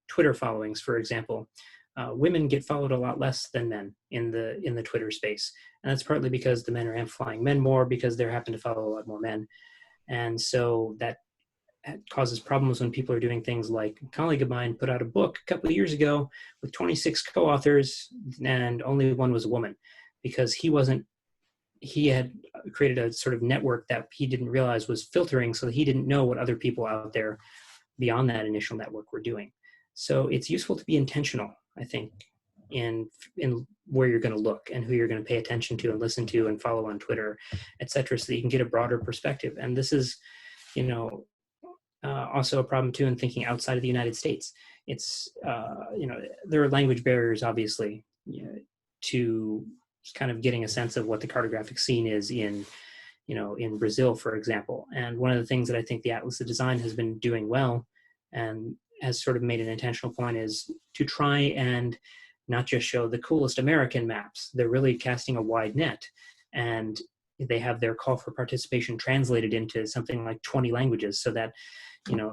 Twitter followings, for example, women get followed a lot less than men in the Twitter space, and that's partly because the men are amplifying men more because they happen to follow a lot more men, and so that causes problems when people are doing things like, a colleague of mine put out a book a couple of years ago with 26 co-authors, and only one was a woman, because he had created a sort of network that he didn't realize was filtering, so he didn't know what other people out there beyond that initial network were doing. So it's useful to be intentional, I think, in where you're going to look and who you're going to pay attention to and listen to and follow on Twitter, et cetera, so that you can get a broader perspective. And this is, also a problem too in thinking outside of the United States. It's, there are language barriers, obviously, to kind of getting a sense of what the cartographic scene is in Brazil, for example. And one of the things that I think the Atlas of Design has been doing well, and has sort of made an intentional point, is to try and not just show the coolest American maps. They're really casting a wide net, and they have their call for participation translated into something like 20 languages, so that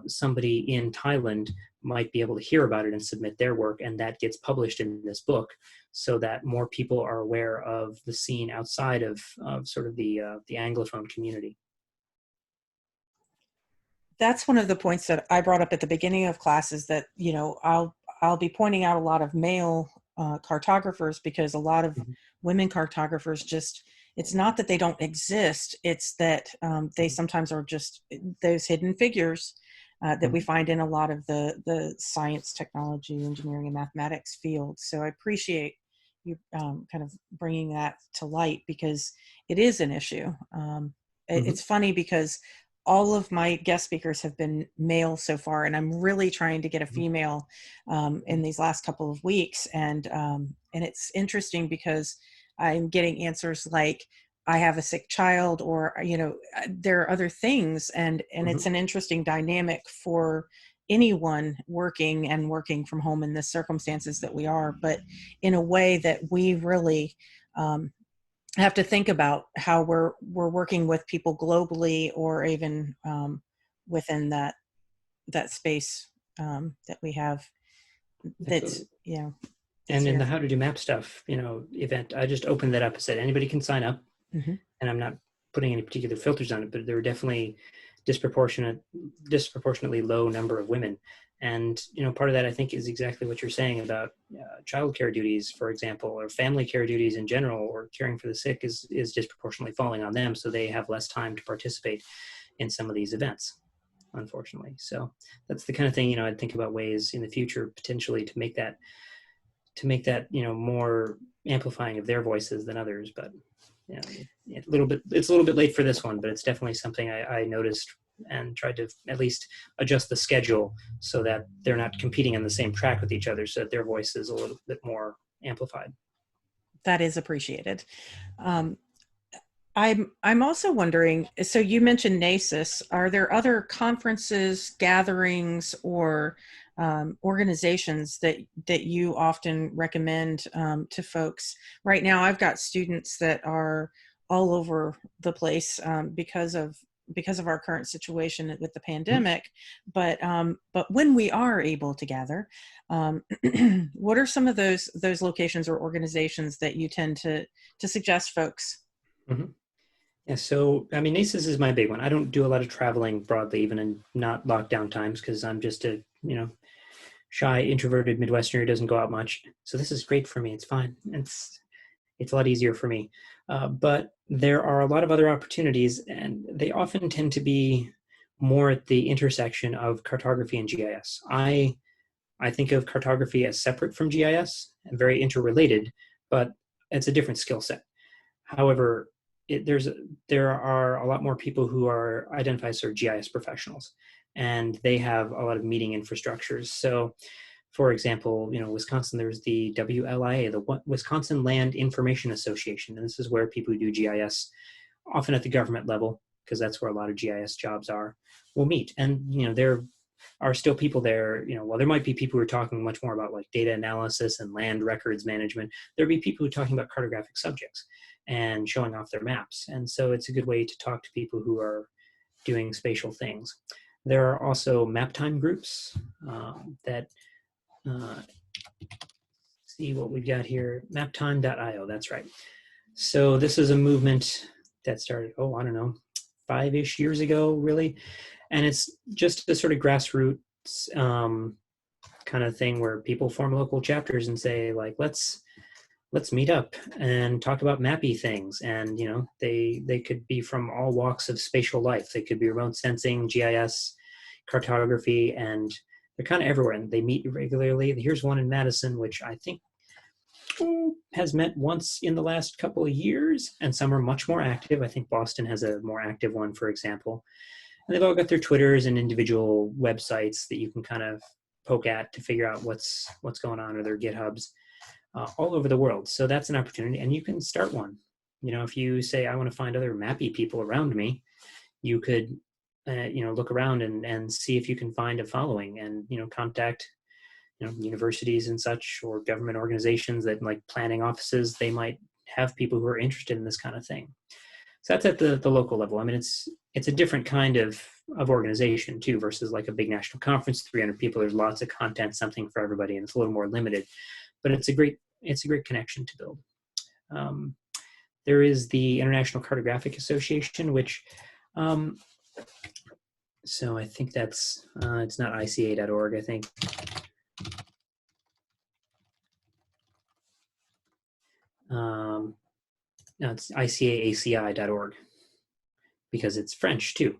somebody in Thailand might be able to hear about it and submit their work, and that gets published in this book, so that more people are aware of the scene outside of sort of the Anglophone community. That's one of the points that I brought up at the beginning of classes, that I'll be pointing out a lot of male cartographers, because a lot of women cartographers it's not that they don't exist, it's that they sometimes are just those hidden figures that we find in a lot of the science, technology, engineering, and mathematics fields. So I appreciate you kind of bringing that to light, because it is an issue. It's funny because all of my guest speakers have been male so far, and I'm really trying to get a female in these last couple of weeks. And it's interesting because I'm getting answers like, I have a sick child, or, there are other things. And it's an interesting dynamic for anyone working from home in the circumstances that we are, but in a way that we really have to think about how we're working with people globally, or even within that space that we have. That's And in the How to Do Map Stuff, event, I just opened that up and said anybody can sign up, and I'm not putting any particular filters on it, but there were definitely disproportionately low number of women. And, part of that, I think, is exactly what you're saying about childcare duties, for example, or family care duties in general, or caring for the sick is disproportionately falling on them. So they have less time to participate in some of these events, unfortunately. So that's the kind of thing, I'd think about ways in the future potentially to make that, more amplifying of their voices than others. But, it's a little bit late for this one, but it's definitely something I noticed and tried to at least adjust the schedule so that they're not competing on the same track with each other, so that their voice is a little bit more amplified. That is appreciated. I'm also wondering, so you mentioned NACIS. Are there other conferences, gatherings, or organizations that you often recommend to folks? Right now, I've got students that are all over the place because of our current situation with the pandemic. But when we are able to gather, what are some of those locations or organizations that you tend to suggest folks? Mm-hmm. Yeah, so NACIS is my big one. I don't do a lot of traveling broadly, even in not lockdown times, because I'm just a shy, introverted Midwesterner who doesn't go out much. So this is great for me. It's fine. It's a lot easier for me. But there are a lot of other opportunities, and they often tend to be more at the intersection of cartography and GIS. I think of cartography as separate from GIS and very interrelated, but it's a different skill set. However, there are a lot more people who are identified as GIS professionals, and they have a lot of meeting infrastructures. So, for example, Wisconsin, there's the WLIA, the Wisconsin Land Information Association, and this is where people who do GIS, often at the government level, because that's where a lot of GIS jobs are, will meet. And there are still people there. While there might be people who are talking much more about like data analysis and land records management, there'll be people who are talking about cartographic subjects and showing off their maps. And so it's a good way to talk to people who are doing spatial things. There are also map time groups that see what we've got here. Maptime.io, that's right. So this is a movement that started, 5-ish years ago, really. And it's just a sort of grassroots kind of thing where people form local chapters and say, like, let's meet up and talk about mappy things. And, they could be from all walks of spatial life. They could be remote sensing, GIS, cartography, and they're kind of everywhere. And they meet regularly. Here's one in Madison, which I think has met once in the last couple of years, and some are much more active. I think Boston has a more active one, for example. And they've all got their Twitters and individual websites that you can kind of poke at to figure out what's going on, or their GitHubs all over the world. So that's an opportunity, and you can start one. If you say, I want to find other mappy people around me, you could, look around and see if you can find a following, and, contact, universities and such, or government organizations that, like planning offices, they might have people who are interested in this kind of thing. So that's at the local level. It's a different kind of organization too, versus like a big national conference, 300 people. There's lots of content, something for everybody, and it's a little more limited. But it's a great connection to build. There is the International Cartographic Association, which, so I think that's it's not ICA.org. I think. No, it's ICAACI.org, because it's French too.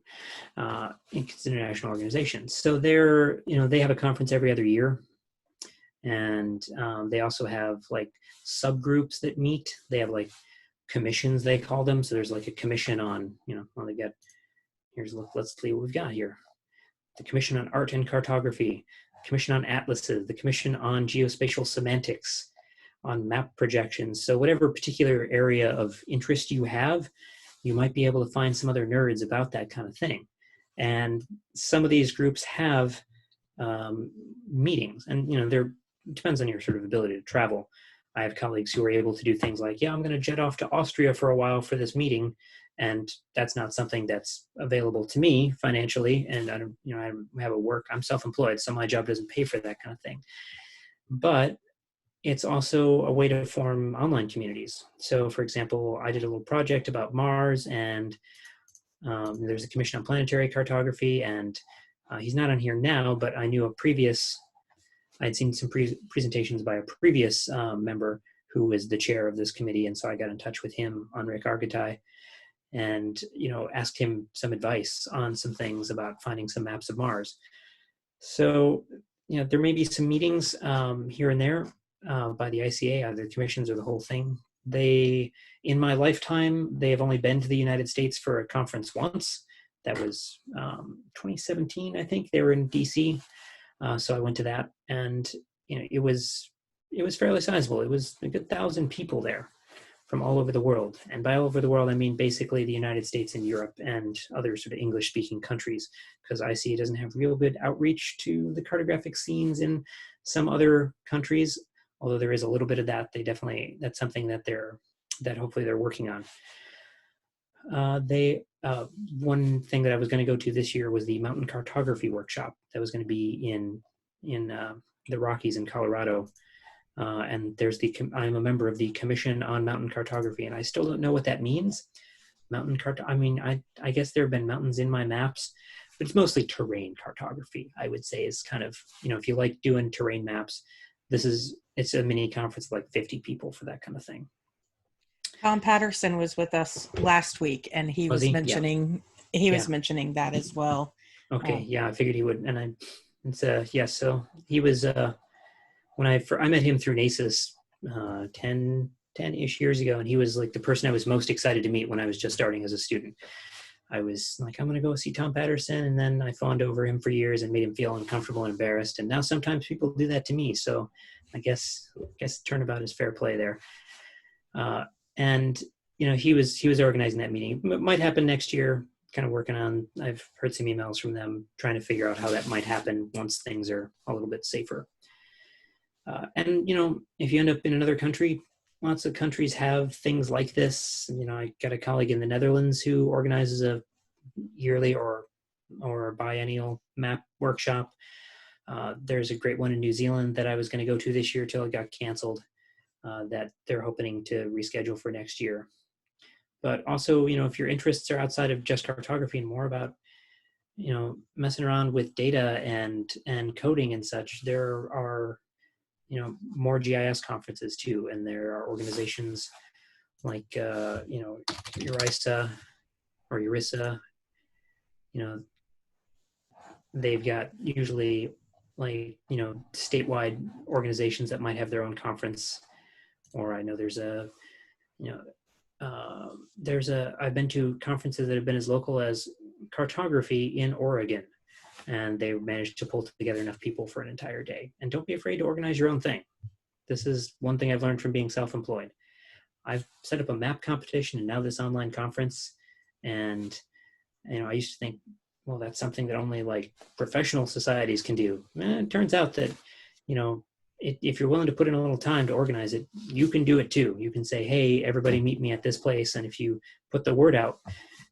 It's an international organization. So they have a conference every other year. And they also have like subgroups that meet. They have like commissions, they call them. So there's like a commission on, they get, let's see what we've got here. The Commission on Art and Cartography, Commission on Atlases, the Commission on Geospatial Semantics, on map projections. So whatever particular area of interest you have, you might be able to find some other nerds about that kind of thing. And some of these groups have meetings, and it depends on your sort of ability to travel. I have colleagues who are able to do things like, I'm going to jet off to Austria for a while for this meeting, and that's not something that's available to me financially. And I don't, I have I'm self-employed, so my job doesn't pay for that kind of thing. But it's also a way to form online communities. So, for example, I did a little project about Mars, and There's a Commission on Planetary Cartography, and he's not on here now, but I knew I'd seen some presentations by a previous member who was the chair of this committee, and so I got in touch with him, Enric Argentay, and asked him some advice on some things about finding some maps of Mars. So there may be some meetings here and there by the ICA, either commissions or the whole thing. In my lifetime, they have only been to the United States for a conference once. That was 2017, I think. They were in DC, so I went to that, and it was fairly sizable. It was a good 1,000 people there from all over the world. And by all over the world, I mean basically the United States and Europe and other sort of English-speaking countries, because ICA doesn't have real good outreach to the cartographic scenes in some other countries, although there is a little bit of that. That's something that hopefully they're working on. One thing that I was going to go to this year was the mountain cartography workshop that was going to be in the Rockies in Colorado. And I'm a member of the Commission on Mountain Cartography, and I still don't know what that means. I guess there have been mountains in my maps, but it's mostly terrain cartography, I would say, is kind of, if you like doing terrain maps, it's a mini conference of like 50 people for that kind of thing. Tom Patterson was with us last week, and he was mentioning that as well. Okay, I figured he would, and so he was when I met him through NASIS 10-ish years ago, and he was like the person I was most excited to meet when I was just starting as a student. I was like, I'm going to go see Tom Patterson, and then I fawned over him for years and made him feel uncomfortable and embarrassed, and now sometimes people do that to me, so I guess turnabout is fair play there. And he was organizing that meeting. It might happen next year, kind of working on, I've heard some emails from them trying to figure out how that might happen once things are a little bit safer. And if you end up in another country, lots of countries have things like this. I got a colleague in the Netherlands who organizes a yearly or biennial map workshop. There's a great one in New Zealand that I was going to go to this year till it got canceled, that they're hoping to reschedule for next year. But also, if your interests are outside of just cartography and more about, messing around with data and coding and such, there are, more GIS conferences too. And there are organizations like, ERISA or ERISA, they've got usually like, statewide organizations that might have their own conference. Or I know I've been to conferences that have been as local as Cartography in Oregon, and they managed to pull together enough people for an entire day. And don't be afraid to organize your own thing. This is one thing I've learned from being self-employed. I've set up a map competition and now this online conference. And, I used to think, well, that's something that only like professional societies can do. It turns out that, if you're willing to put in a little time to organize it, you can do it too. You can say, hey, everybody meet me at this place. And if you put the word out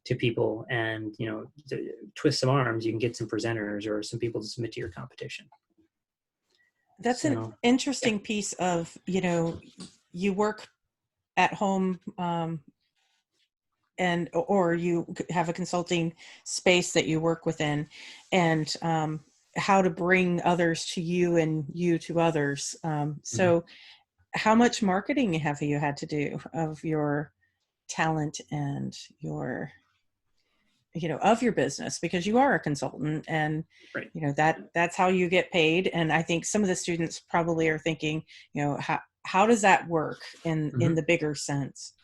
to people and, twist some arms, you can get some presenters or some people to submit to your competition. That's an interesting piece of, you work at home or you have a consulting space that you work within, and how to bring others to you and you to others. So how much marketing have you had to do of your talent and your, of your business, because you are a consultant and, right. That's how you get paid. And I think some of the students probably are thinking, how does that work in the bigger sense?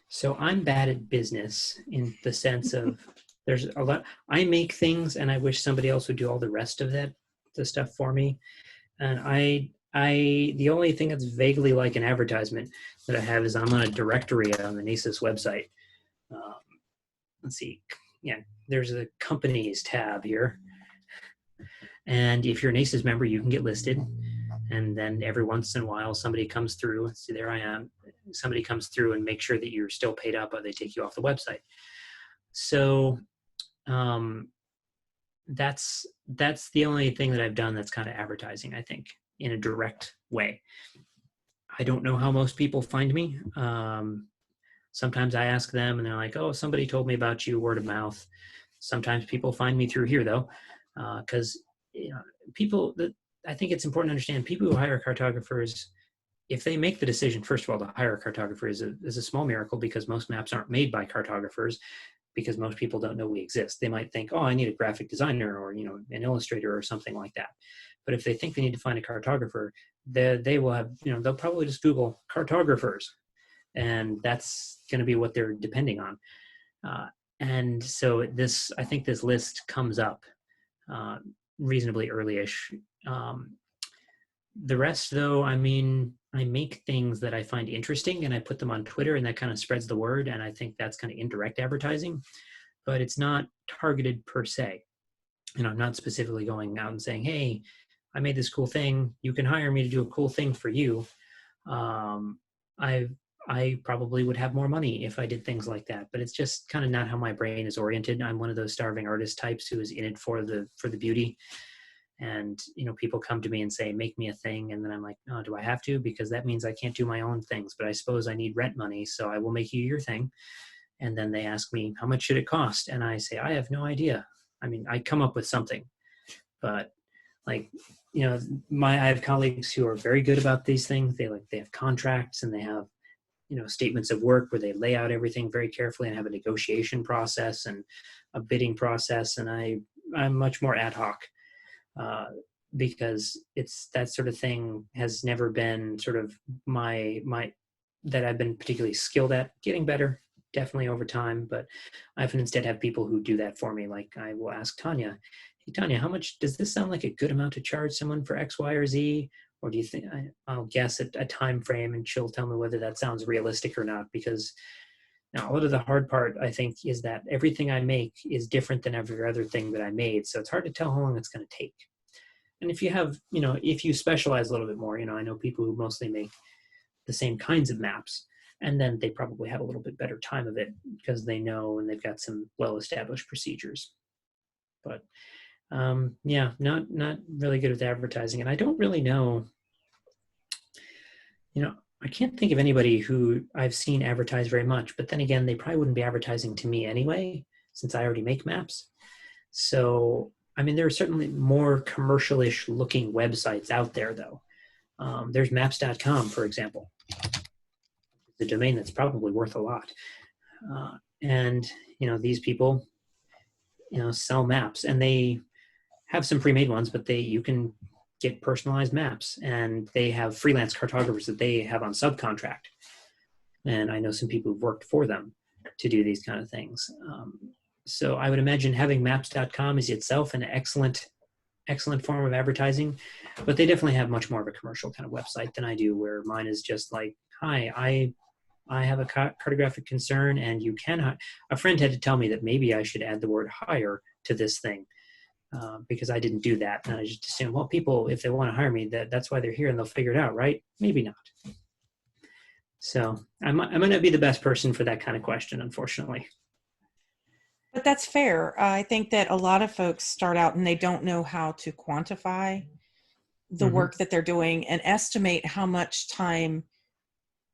So I'm bad at business in the sense of there's a lot, I make things and I wish somebody else would do all the rest of the stuff for me. And the only thing that's vaguely like an advertisement that I have is I'm on a directory on the NASIS website. Let's see. Yeah, there's a companies tab here. And if you're a NASIS member, you can get listed. And then every once in a while, somebody comes through. See, there I am. Somebody comes through and make sure that you're still paid up, or they take you off the website. So that's the only thing that I've done that's kind of advertising, I think, in a direct way. I don't know how most people find me. Sometimes I ask them and they're like, oh, somebody told me about you, word of mouth. Sometimes people find me through here though, because people that I think it's important to understand, people who hire cartographers, if they make the decision, first of all, to hire a cartographer is a small miracle, because most maps aren't made by cartographers, because most people don't know we exist. They might think, oh, I need a graphic designer or, an illustrator or something like that. But if they think they need to find a cartographer, they will have, they'll probably just Google cartographers, and that's going to be what they're depending on. And so I think this list comes up reasonably early-ish. The rest, though, I make things that I find interesting and I put them on Twitter, and that kind of spreads the word. And I think that's kind of indirect advertising, but it's not targeted per se. I'm not specifically going out and saying, hey, I made this cool thing. You can hire me to do a cool thing for you. I probably would have more money if I did things like that, but it's just kind of not how my brain is oriented. I'm one of those starving artist types who is in it for the beauty. And, people come to me and say, make me a thing. And then I'm like, oh, do I have to? Because that means I can't do my own things, but I suppose I need rent money. So I will make you your thing. And then they ask me, how much should it cost? And I say, I have no idea. I come up with something, but I have colleagues who are very good about these things. They have contracts, and they have, statements of work where they lay out everything very carefully and have a negotiation process and a bidding process. And I'm much more ad hoc. Because it's that sort of thing has never been sort of my that I've been particularly skilled at. Getting better, definitely over time, but I often instead have people who do that for me. Like I will ask Tanya, hey Tanya, how much does this sound like a good amount to charge someone for X, Y, or Z? Or do you think I'll guess at a time frame, and she'll tell me whether that sounds realistic or not? Because now, a lot of the hard part, I think, is that everything I make is different than every other thing that I made. So it's hard to tell how long it's going to take. And if you have, if you specialize a little bit more, I know people who mostly make the same kinds of maps, and then they probably have a little bit better time of it because they know and they've got some well-established procedures. But not really good with advertising. And I don't really know, I can't think of anybody who I've seen advertise very much, but then again, they probably wouldn't be advertising to me anyway, since I already make maps. So, there are certainly more commercial-ish looking websites out there, though. There's maps.com, for example, the domain that's probably worth a lot. And, these people, sell maps, and they have some pre-made ones, but you can get personalized maps, and they have freelance cartographers that they have on subcontract. And I know some people who've worked for them to do these kind of things. So I would imagine having maps.com is itself an excellent form of advertising, but they definitely have much more of a commercial kind of website than I do, where mine is just like, hi, I have a cartographic concern, and you can. A friend had to tell me that maybe I should add the word hire to this thing. Because I didn't do that. And I just assumed, well, people, if they want to hire me, that's why they're here, and they'll figure it out, right? Maybe not. So I might not be the best person for that kind of question, unfortunately. But that's fair. I think that a lot of folks start out and they don't know how to quantify the work that they're doing and estimate how much time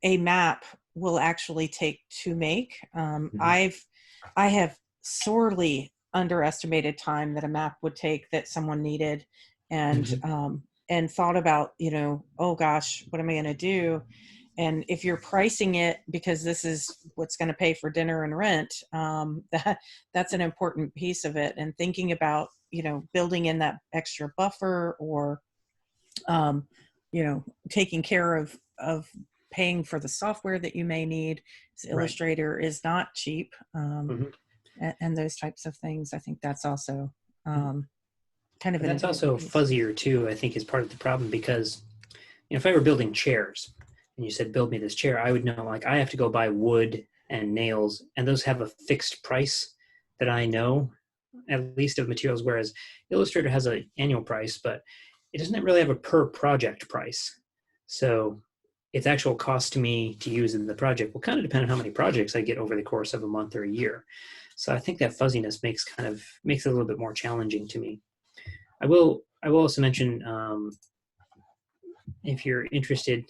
a map will actually take to make. I have sorely underestimated time that a map would take that someone needed, and thought about, oh gosh, what am I going to do? And if you're pricing it because this is what's going to pay for dinner and rent, that's an important piece of it. And thinking about, building in that extra buffer, or, taking care of paying for the software that you may need. Illustrator is not cheap. And those types of things. I think that's also kind of. That's also fuzzier too, I think, is part of the problem, because if I were building chairs and you said, build me this chair, I would know, like, I have to go buy wood and nails, and those have a fixed price that I know, at least, of materials, whereas Illustrator has an annual price, but it doesn't really have a per project price. So its actual cost to me to use in the project will kind of depend on how many projects I get over the course of a month or a year. So I think that fuzziness makes it a little bit more challenging to me. I will also mention, if you're interested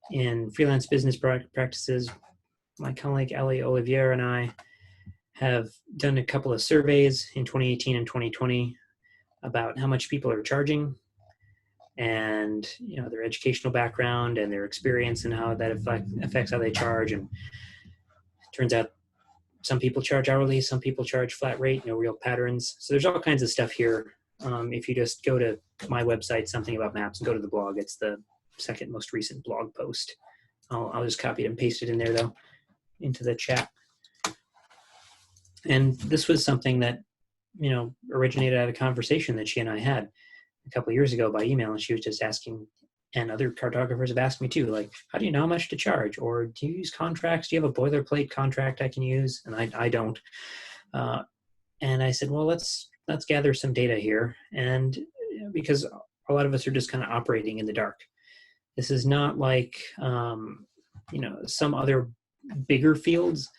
in freelance business practices, my colleague Ellie Olivier and I have done a couple of surveys in 2018 and 2020 about how much people are charging, and their educational background and their experience and how that affects how they charge. And it turns out some people charge hourly, some people charge flat rate, no real patterns. So there's all kinds of stuff here. If you just go to my website, Something About Maps, and go to the blog, it's the second most recent blog post. I'll just copy it and paste it in there, though, into the chat. And this was something that, originated out of a conversation that she and I had a couple of years ago by email. And she was just asking, and other cartographers have asked me too, like, how do you know how much to charge? Or do you use contracts? Do you have a boilerplate contract I can use? And I don't. And I said, well, let's gather some data here. And because a lot of us are just kind of operating in the dark. This is not like, some other bigger fields.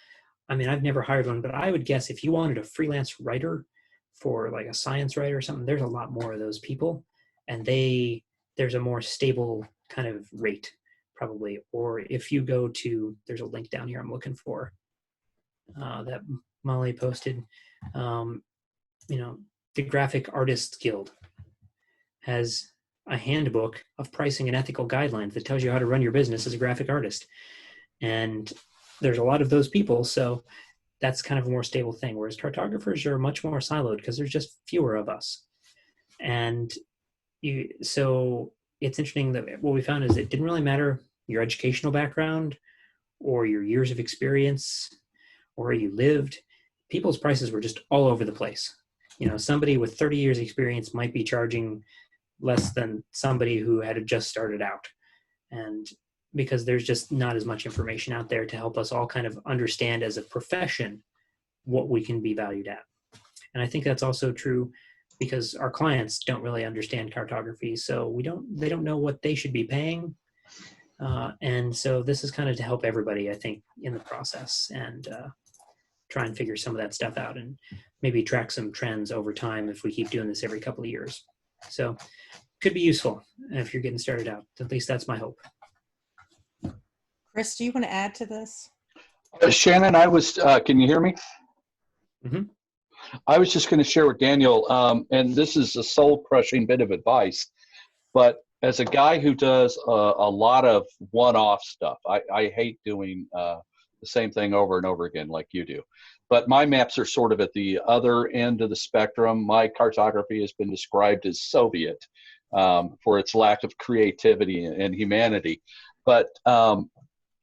I mean, I've never hired one, but I would guess if you wanted a freelance writer for like a science writer or something, there's a lot more of those people, and there's a more stable kind of rate probably. Or if you go to, there's a link down here I'm looking for that Molly posted. The Graphic Artists Guild has a handbook of pricing and ethical guidelines that tells you how to run your business as a graphic artist. And there's a lot of those people, so that's kind of a more stable thing. Whereas cartographers are much more siloed because there's just fewer of us. And so it's interesting that what we found is it didn't really matter your educational background or your years of experience or where you lived. People's prices were just all over the place. Somebody with 30 years experience might be charging less than somebody who had just started out. And because there's just not as much information out there to help us all kind of understand as a profession what we can be valued at. And I think that's also true because our clients don't really understand cartography, so they don't know what they should be paying. And so this is kind of to help everybody, I think, in the process, and try and figure some of that stuff out and maybe track some trends over time if we keep doing this every couple of years. So could be useful if you're getting started out. At least that's my hope. Chris, do you want to add to this? Shannon, can you hear me? Mm-hmm. I was just going to share with Daniel, and this is a soul-crushing bit of advice, but as a guy who does a lot of one-off stuff, I hate doing the same thing over and over again like you do. But my maps are sort of at the other end of the spectrum. My cartography has been described as Soviet for its lack of creativity and humanity. But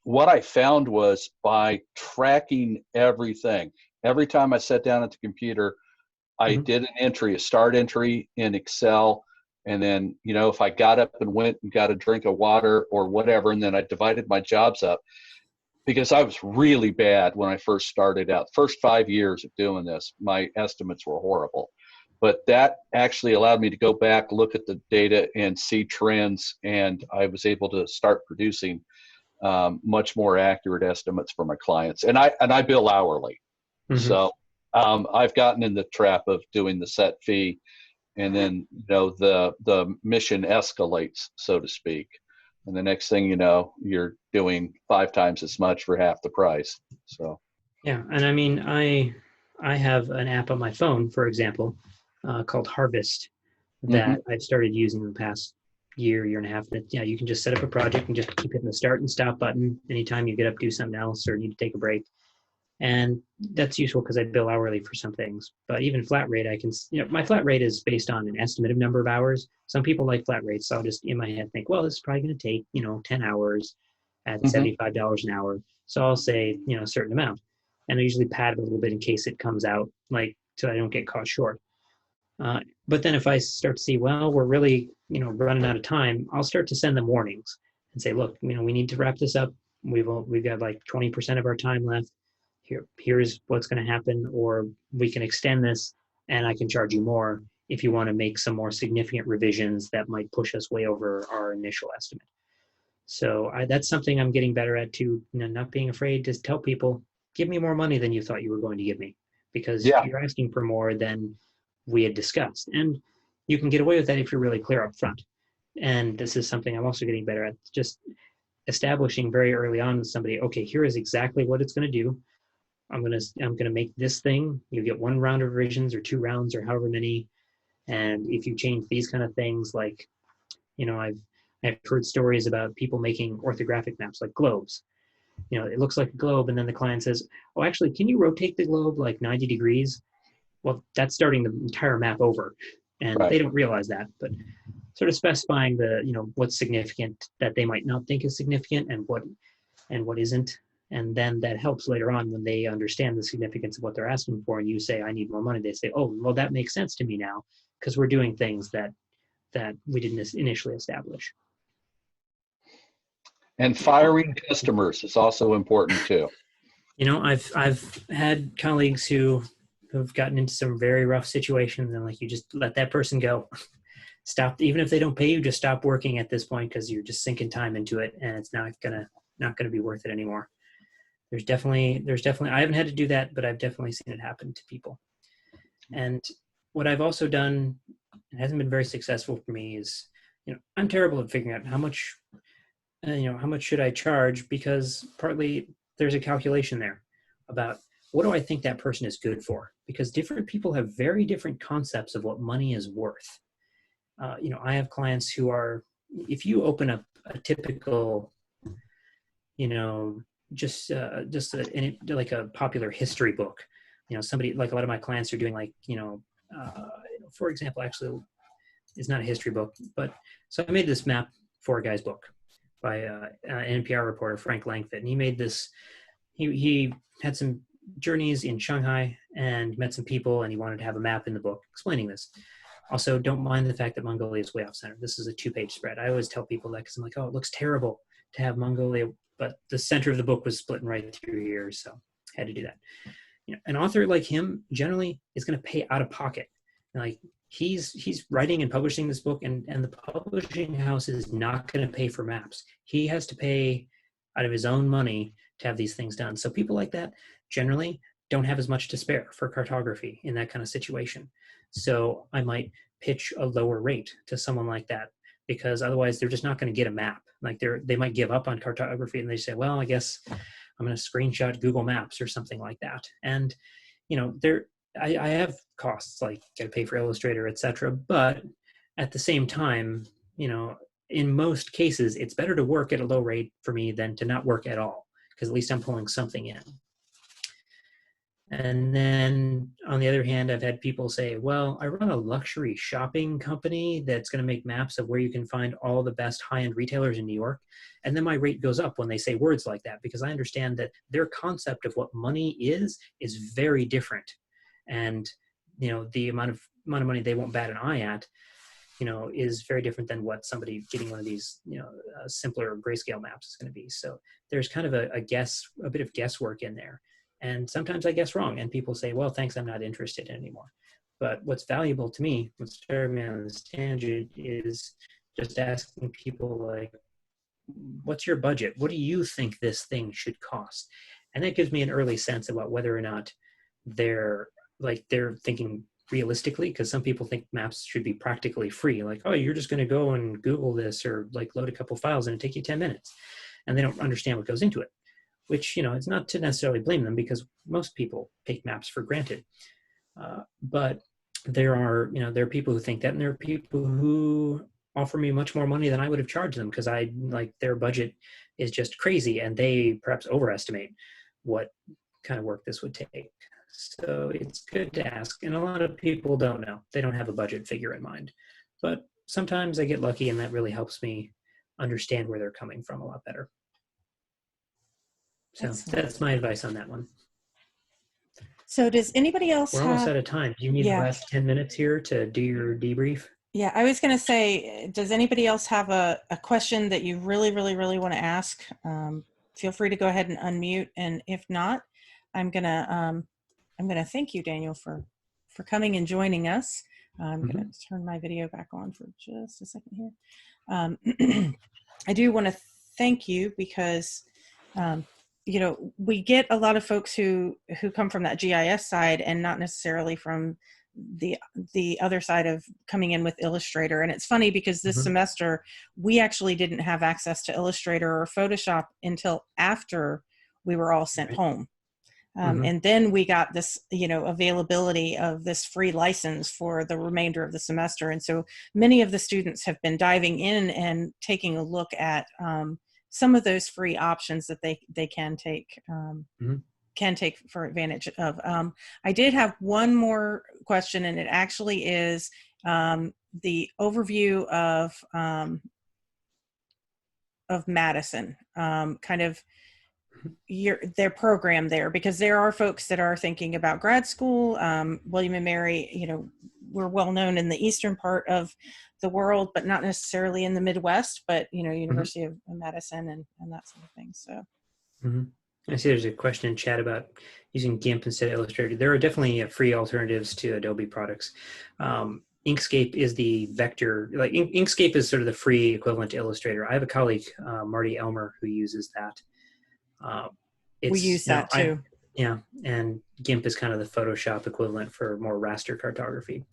what I found was by tracking everything, every time I sat down at the computer, I did an entry, a start entry in Excel. And then, if I got up and went and got a drink of water or whatever, and then I divided my jobs up, because I was really bad when I first started out. First 5 years of doing this, my estimates were horrible. But that actually allowed me to go back, look at the data and see trends. And I was able to start producing much more accurate estimates for my clients. And I bill hourly. Mm-hmm. So I've gotten in the trap of doing the set fee, and then the mission escalates, so to speak. And the next thing you know, you're doing 5 times as much for half the price. So yeah, and I mean, I have an app on my phone, for example, called Harvest that I've started using in the past year and a half. That you can just set up a project and just keep hitting the start and stop button anytime you get up, do something else, or need to take a break. And that's useful because I bill hourly for some things. But even flat rate, I can, my flat rate is based on an estimated number of hours. Some people like flat rates, so I'll just in my head think, well, this is probably going to take 10 hours at $75 an hour. So I'll say a certain amount, and I usually pad it a little bit in case it comes out so I don't get caught short. But then if I start to see, well, we're really running out of time, I'll start to send them warnings and say, look, we need to wrap this up. We've got like 20% of our time left. Here's what's going to happen, or we can extend this and I can charge you more if you want to make some more significant revisions that might push us way over our initial estimate. So that's something I'm getting better at too, not being afraid to tell people, give me more money than you thought you were going to give me, because you're asking for more than we had discussed. And you can get away with that if you're really clear up front. And this is something I'm also getting better at. Just establishing very early on with somebody, okay, here is exactly what it's going to do. I'm going to make this thing. You get 1 round of revisions or 2 rounds or however many. And if you change these kind of things, like, I've heard stories about people making orthographic maps like globes. It looks like a globe, and then the client says, oh, actually, can you rotate the globe like 90 degrees? Well, that's starting the entire map over. And Right. they don't realize that, but sort of specifying what's significant that they might not think is significant and what isn't. And then that helps later on when they understand the significance of what they're asking for. And you say, I need more money. They say, oh, well, that makes sense to me now, because we're doing things that we didn't initially establish. And firing customers is also important too. I've had colleagues who've gotten into some very rough situations, and like, you just let that person go. Stop, even if they don't pay you, just stop working at this point, because you're just sinking time into it, and it's not gonna be worth it anymore. There's definitely I haven't had to do that, but I've definitely seen it happen to people. And what I've also done, it hasn't been very successful for me, is I'm terrible at figuring out how much should I charge, because partly there's a calculation there about what do I think that person is good for, because different people have very different concepts of what money is worth. I have clients who are, if you open up a typical, like a popular history book, somebody, like a lot of my clients are doing, like, for example, actually, it's not a history book, but so I made this map for a guy's book by an NPR reporter, Frank Langford, and he made this. He had some journeys in Shanghai and met some people, and he wanted to have a map in the book explaining this. Also, don't mind the fact that Mongolia is way off center. This is a 2-page spread. I always tell people that, because I'm like, oh, it looks terrible to have Mongolia, but the center of the book was splitting right through here, so I had to do that. An author like him generally is going to pay out of pocket. Like, he's writing and publishing this book, and the publishing house is not going to pay for maps. He has to pay out of his own money to have these things done. So people like that generally don't have as much to spare for cartography in that kind of situation. So I might pitch a lower rate to someone like that, because otherwise they're just not going to get a map. Like, they might give up on cartography, and they say, well, I guess I'm going to screenshot Google Maps or something like that. And I have costs, like got to pay for Illustrator, etc. But at the same time, in most cases, it's better to work at a low rate for me than to not work at all, because at least I'm pulling something in. And then on the other hand, I've had people say, well, I run a luxury shopping company that's going to make maps of where you can find all the best high-end retailers in New York. And then my rate goes up when they say words like that, because I understand that their concept of what money is very different. And, the amount of money they won't bat an eye at, is very different than what somebody getting one of these, simpler grayscale maps is going to be. So there's kind of a bit of guesswork in there. And sometimes I guess wrong, and people say, well, thanks, I'm not interested anymore. But what's valuable to me, what's started me on this tangent, is just asking people, like, what's your budget? What do you think this thing should cost? And that gives me an early sense about whether or not they're thinking realistically, because some people think maps should be practically free. Like, oh, you're just going to go and Google this, or like load a couple files and it take you 10 minutes. And they don't understand what goes into it. Which, it's not to necessarily blame them, because most people take maps for granted. But there are people who think that, and there are people who offer me much more money than I would have charged them, because their budget is just crazy, and they perhaps overestimate what kind of work this would take. So it's good to ask. And a lot of people don't know. They don't have a budget figure in mind. But sometimes I get lucky, and that really helps me understand where they're coming from a lot better. So that's my advice on that one. So does anybody else We're almost out of time. Do you need the last 10 minutes here to do your debrief? Yeah, I was going to say, does anybody else have a question that you really, really, really want to ask? Feel free to go ahead and unmute. And if not, I'm gonna thank you, Daniel, for coming and joining us. I'm going to turn my video back on for just a second here. I do want to thank you, because we get a lot of folks who come from that GIS side, and not necessarily from the other side of coming in with Illustrator. And it's funny because this semester we actually didn't have access to Illustrator or Photoshop until after we were all sent home. And then we got this, availability of this free license for the remainder of the semester. And so many of the students have been diving in and taking a look at some of those free options that they can take for advantage of. I did have one more question, and it actually is the overview of Madison, kind of their program there, because there are folks that are thinking about grad school. William and Mary, we're well known in the eastern part of the world, but not necessarily in the Midwest, but University of Madison and that sort of thing. So I see there's a question in chat about using GIMP instead of Illustrator. There are definitely free alternatives to Adobe products. Inkscape is the vector, like Inkscape is sort of the free equivalent to Illustrator. I have a colleague, Marty Elmer, who uses that. We use that too. And GIMP is kind of the Photoshop equivalent for more raster cartography.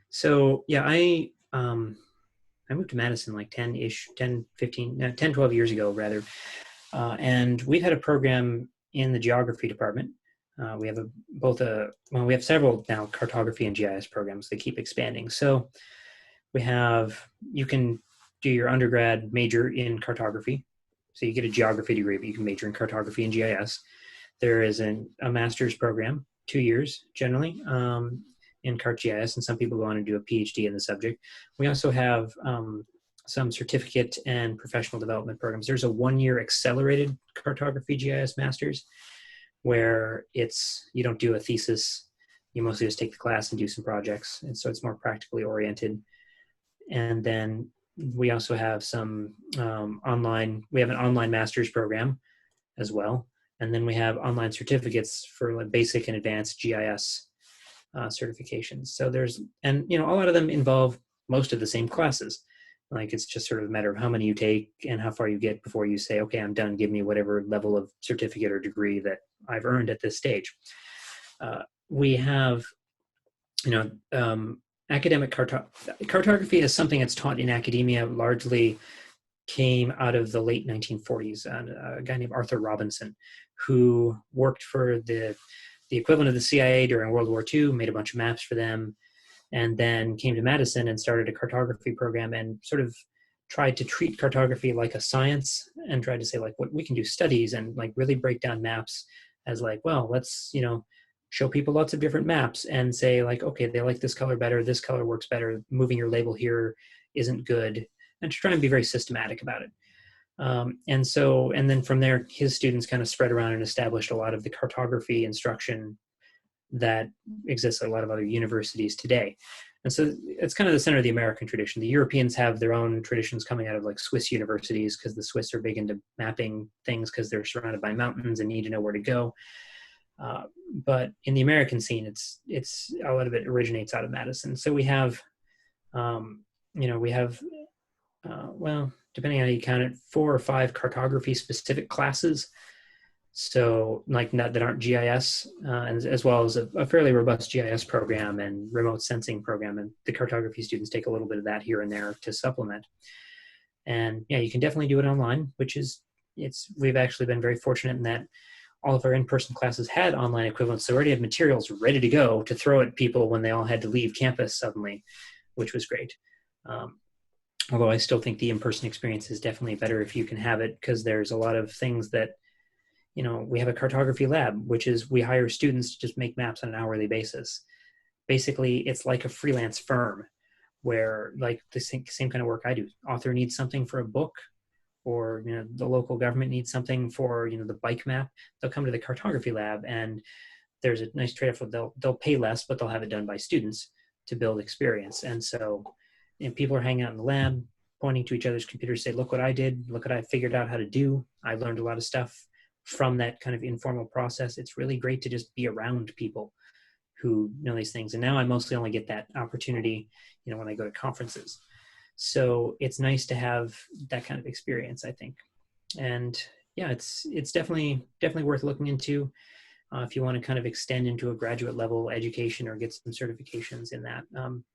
So yeah, I moved to Madison like 10, 12 years ago rather. And we've had a program in the geography department. We have several now cartography and GIS programs that keep expanding. So you can do your undergrad major in cartography. So you get a geography degree, but you can major in cartography and GIS. There is a master's program, 2 years generally, in CartGIS, and some people go on and do a PhD in the subject. We also have some certificate and professional development programs. There's a 1-year accelerated cartography GIS master's where you don't do a thesis. You mostly just take the class and do some projects. And so it's more practically oriented. And then we also have some we have an online master's program as well. And then we have online certificates for like basic and advanced GIS certifications. So a lot of them involve most of the same classes. Like it's just sort of a matter of how many you take and how far you get before you say, okay, I'm done. Give me whatever level of certificate or degree that I've earned at this stage. We have, academic cartography is something that's taught in academia, largely came out of the late 1940s. A guy named Arthur Robinson, who worked for the equivalent of the CIA during World War II, made a bunch of maps for them, and then came to Madison and started a cartography program and sort of tried to treat cartography like a science and tried to say like what we can do studies and like really break down maps as like, well, let's, show people lots of different maps and say like, okay, they like this color better, this color works better, moving your label here isn't good, and to try and be very systematic about it. And then from there, his students kind of spread around and established a lot of the cartography instruction that exists at a lot of other universities today. And so it's kind of the center of the American tradition. The Europeans have their own traditions coming out of like Swiss universities because the Swiss are big into mapping things because they're surrounded by mountains and need to know where to go. But in the American scene, it's a lot of it originates out of Madison. So we have, depending on how you count it, 4 or 5 cartography specific classes. So like that aren't GIS, and as well as a fairly robust GIS program and remote sensing program. And the cartography students take a little bit of that here and there to supplement. And yeah, you can definitely do it online, we've actually been very fortunate in that all of our in-person classes had online equivalents. So we already had materials ready to go to throw at people when they all had to leave campus suddenly, which was great. Although I still think the in-person experience is definitely better if you can have it, because there's a lot of things that, we have a cartography lab, which is we hire students to just make maps on an hourly basis. Basically, it's like a freelance firm where like the same kind of work I do. Author needs something for a book, or the local government needs something for the bike map. They'll come to the cartography lab, and there's a nice trade-off. They'll pay less, but they'll have it done by students to build experience. And so people are hanging out in the lab, pointing to each other's computers, say, look what I did, look what I figured out how to do. I learned a lot of stuff from that kind of informal process. It's really great to just be around people who know these things. And now I mostly only get that opportunity, when I go to conferences. So it's nice to have that kind of experience, I think. And yeah, it's definitely worth looking into. if you want to kind of extend into a graduate level education or get some certifications in that.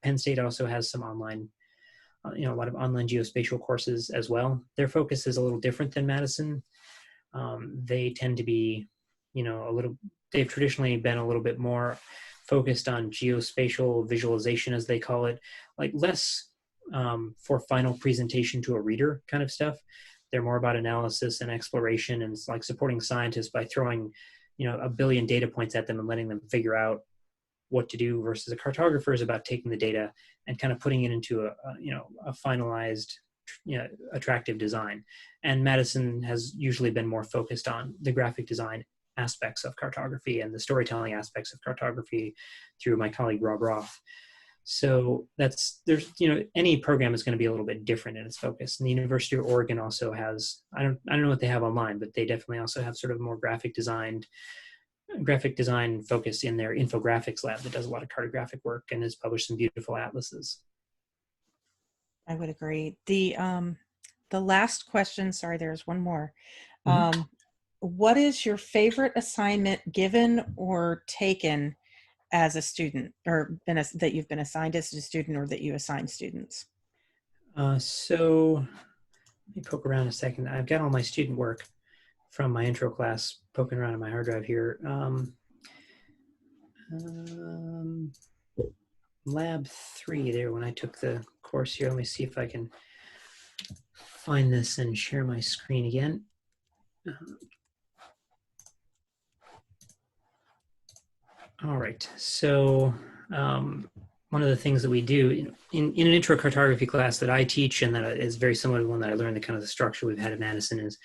Penn State also has some online, a lot of online geospatial courses as well. Their focus is a little different than Madison. They tend to be, they've traditionally been a little bit more focused on geospatial visualization, as they call it, like less for final presentation to a reader kind of stuff. They're more about analysis and exploration and like supporting scientists by throwing, a billion data points at them and letting them figure out what to do, versus a cartographer is about taking the data and kind of putting it into a finalized, attractive design. And Madison has usually been more focused on the graphic design aspects of cartography and the storytelling aspects of cartography through my colleague Rob Roth. So any program is going to be a little bit different in its focus. And the University of Oregon also has, I don't know what they have online, but they definitely also have sort of more graphic design focus in their infographics lab that does a lot of cartographic work and has published some beautiful atlases. I would agree. The last question, sorry, there's one more. What is your favorite assignment given or taken as a student, or that you've been assigned as a student, or that you assign students? So let me poke around a second. I've got all my student work from my intro class poking around in my hard drive here. Lab 3 there when I took the course here. Let me see if I can find this and share my screen again. All right, so one of the things that we do in an intro cartography class that I teach, and that is very similar to the one that I learned, the kind of the structure we've had at Madison, is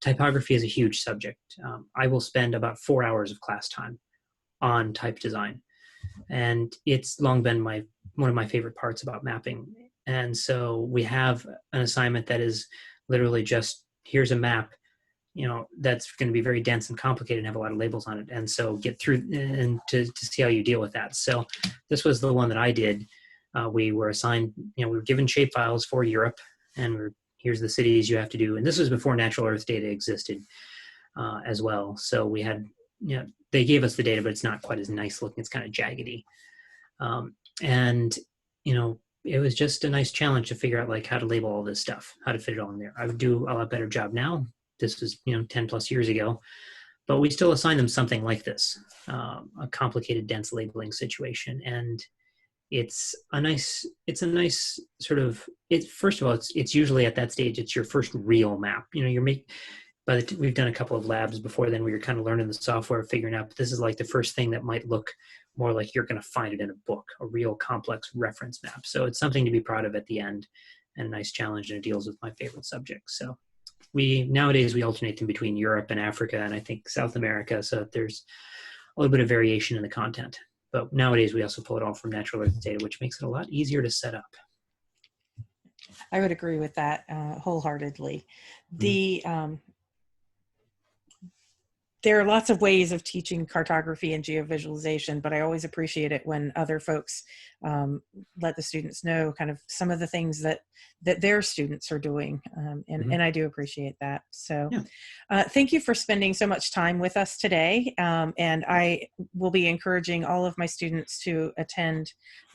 typography is a huge subject. I will spend about 4 hours of class time on type design. And it's long been one of my favorite parts about mapping. And so we have an assignment that is literally just, here's a map, that's going to be very dense and complicated and have a lot of labels on it. And so get through and to see how you deal with that. So this was the one that I did. We were assigned, we were given shapefiles for Europe, and here's the cities you have to do. And this was before natural earth data existed as well. So we had, they gave us the data, but it's not quite as nice looking. It's kind of jaggedy. And it was just a nice challenge to figure out like how to label all this stuff, how to fit it all in there. I would do a lot better job now. This was, 10 plus years ago, but we still assign them something like this, a complicated, dense labeling situation. And it's a nice sort of, first of all, it's usually at that stage, it's your first real map. We've done a couple of labs before then where you're kind of learning the software, figuring out, but this is like the first thing that might look more like you're going to find it in a book, a real complex reference map. So it's something to be proud of at the end, and a nice challenge, and it deals with my favorite subjects. So nowadays we alternate them between Europe and Africa, and I think South America. So there's a little bit of variation in the content, but nowadays we also pull it all from natural earth data, which makes it a lot easier to set up. I would agree with that wholeheartedly. There are lots of ways of teaching cartography and geovisualization, but I always appreciate it when other folks let the students know kind of some of the things that their students are doing. And I do appreciate that. So thank you for spending so much time with us today. And I will be encouraging all of my students to attend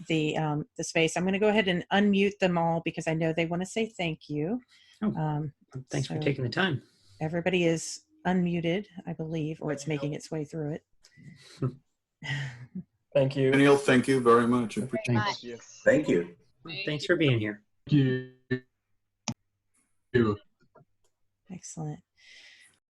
the space. I'm going to go ahead and unmute them all because I know they want to say thank you. Thanks for taking the time. Everybody is unmuted, I believe, or it's making its way through it. Thank you. Daniel, thank you very much. Thank you. Thank you. Thanks for being here. Thank you. Excellent.